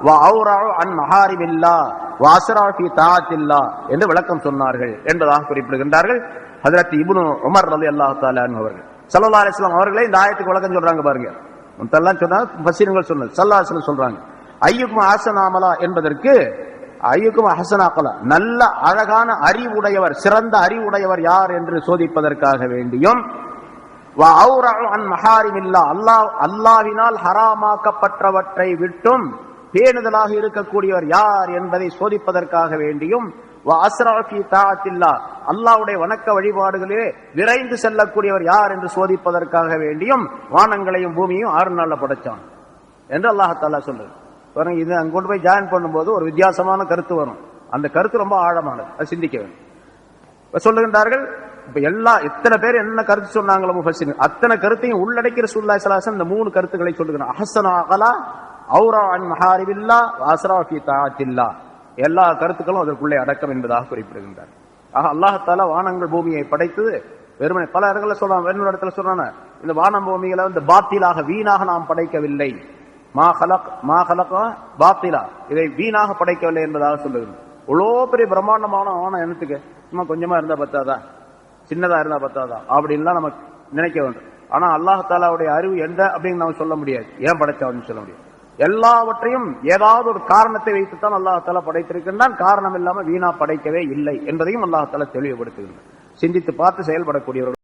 வ அவ்ரஉ அன் மஹாரிமில்லா வ அஸ்ரா ஃபீ தாஅத்தில்லா என்று விளக்கம் சொன்னார்கள் என்பதாக குறிப்பிடுகின்றார்கள். ஹஜ்ரத் இப்னு உமர் ரலியல்லாஹு தஆலா அன்ஹு அவர்கள் ஸல்லல்லாஹு அலைஹி வஸல்லம் அவர்களே இந்த ஆயத்துக்கு விளக்கம் சொல்றாங்க பாருங்க. முத்தெல்லாம் சொன்னாங்க, முஃபஸ்ஸிர்கள் சொன்னது, ஸல்லல்லாஹு அலைஹி வஸல்லம் சொல்றாங்க ஐயுக்கும் அஹ்ஸனு அமலா என்பதற்கு ஐயுக்கும் அஹ்ஸனு அகலா, நல்ல அழகான அறிவுடையவர், சிறந்த அறிவுடையவர் யார் என்று சோதிப்பதற்காக வேண்டியும், வ அவ்ரஉ அன் மஹாரிமில்லா, அல்லாஹ்வினால் ஹராமாக்கப்பட்டவற்றை விட்டும் பேணுதலாக இருக்கக்கூடியவர் யார் என்பதை சோதிப்பதற்காக வேண்டியும், வ அஸ்ரா ஃபீ தாஅத்தில்லா, அல்லாஹ்வுடைய வணக்க வழிபாடுகளிலே விரைந்து செல்லக்கூடியவர் யார் என்று சோதிப்பதற்காக வேண்டியும் வானங்களையும் பூமியையும் 6 நாள்ல படைச்சான் என்று அல்லாஹ் தஆலா சொல்றார். பாருங்க, இது அங்க கொண்டு போய் ஜாயின் பண்ணும்போது ஒரு வித்தியாசமான கருத்து வரும். அந்த கருத்து ரொம்ப ஆழமானது, அது சிந்திக்க வேண்டும். சொல்லுகின்றார்கள், இப்ப எத்தனை பேர் என்ன கருத்து சொன்னாங்களோ முஃபஸ்ஸிர், அத்தனை கருத்தையும் உள்ளடக்கி ரசூலுல்லாஹி ஸல்லல்லாஹு அலைஹி வஸல்லம் இந்த 3 கருத்துக்களை சொல்லுகிறார். அஹ்ஸனு அகலா, அவ்ரா அன் மஹாரிமில்லா, அஸ்ரா ஃபீ தாஅத்தில்லா, எல்லா கருத்துக்களும் அதற்குள்ளே அடக்கம் என்பதாக குறிப்பிடுகின்றார். ஆக அல்லாஹ் தஆலா வானங்கள் பூமியை படைத்தது வெறுமனே, பல இடங்களில் சொல்றான், வேறு இடத்துல சொல்றான, இந்த வானம் பூமிகளை வந்து பாத்திலாக வீணாக நாம் படைக்கவில்லை, மா ஹலக பாத்திலா, இதை வீணாக படைக்கவில்லை என்பதாக சொல்லுகிறது. இவ்வளோ பெரிய பிரம்மாண்டமான வானம் என்னத்துக்கு, சும்மா கொஞ்சமா இருந்தா பத்தாதா, சின்னதா இருந்தா பத்தாதா அப்படின்லாம் நம்ம நினைக்க வேண்டும். ஆனா அல்லாஹ் தஆலாவுடைய அறிவு எந்த அப்படின்னு நம்ம சொல்ல முடியாது, ஏன் படைச்சான்னு சொல்ல முடியாது. எல்லாவற்றையும் ஏதாவது ஒரு காரணத்தை வைத்துத்தான் அல்லாஹ் தஆலா படைத்திருக்கின்றான், காரணம் இல்லாம வீணா படைக்கவே இல்லை என்பதையும் அல்லாஹ் தஆலா தெளிவுபடுத்துகின்றான். சிந்தித்து பார்த்து செயல்படக்கூடியவர்கள்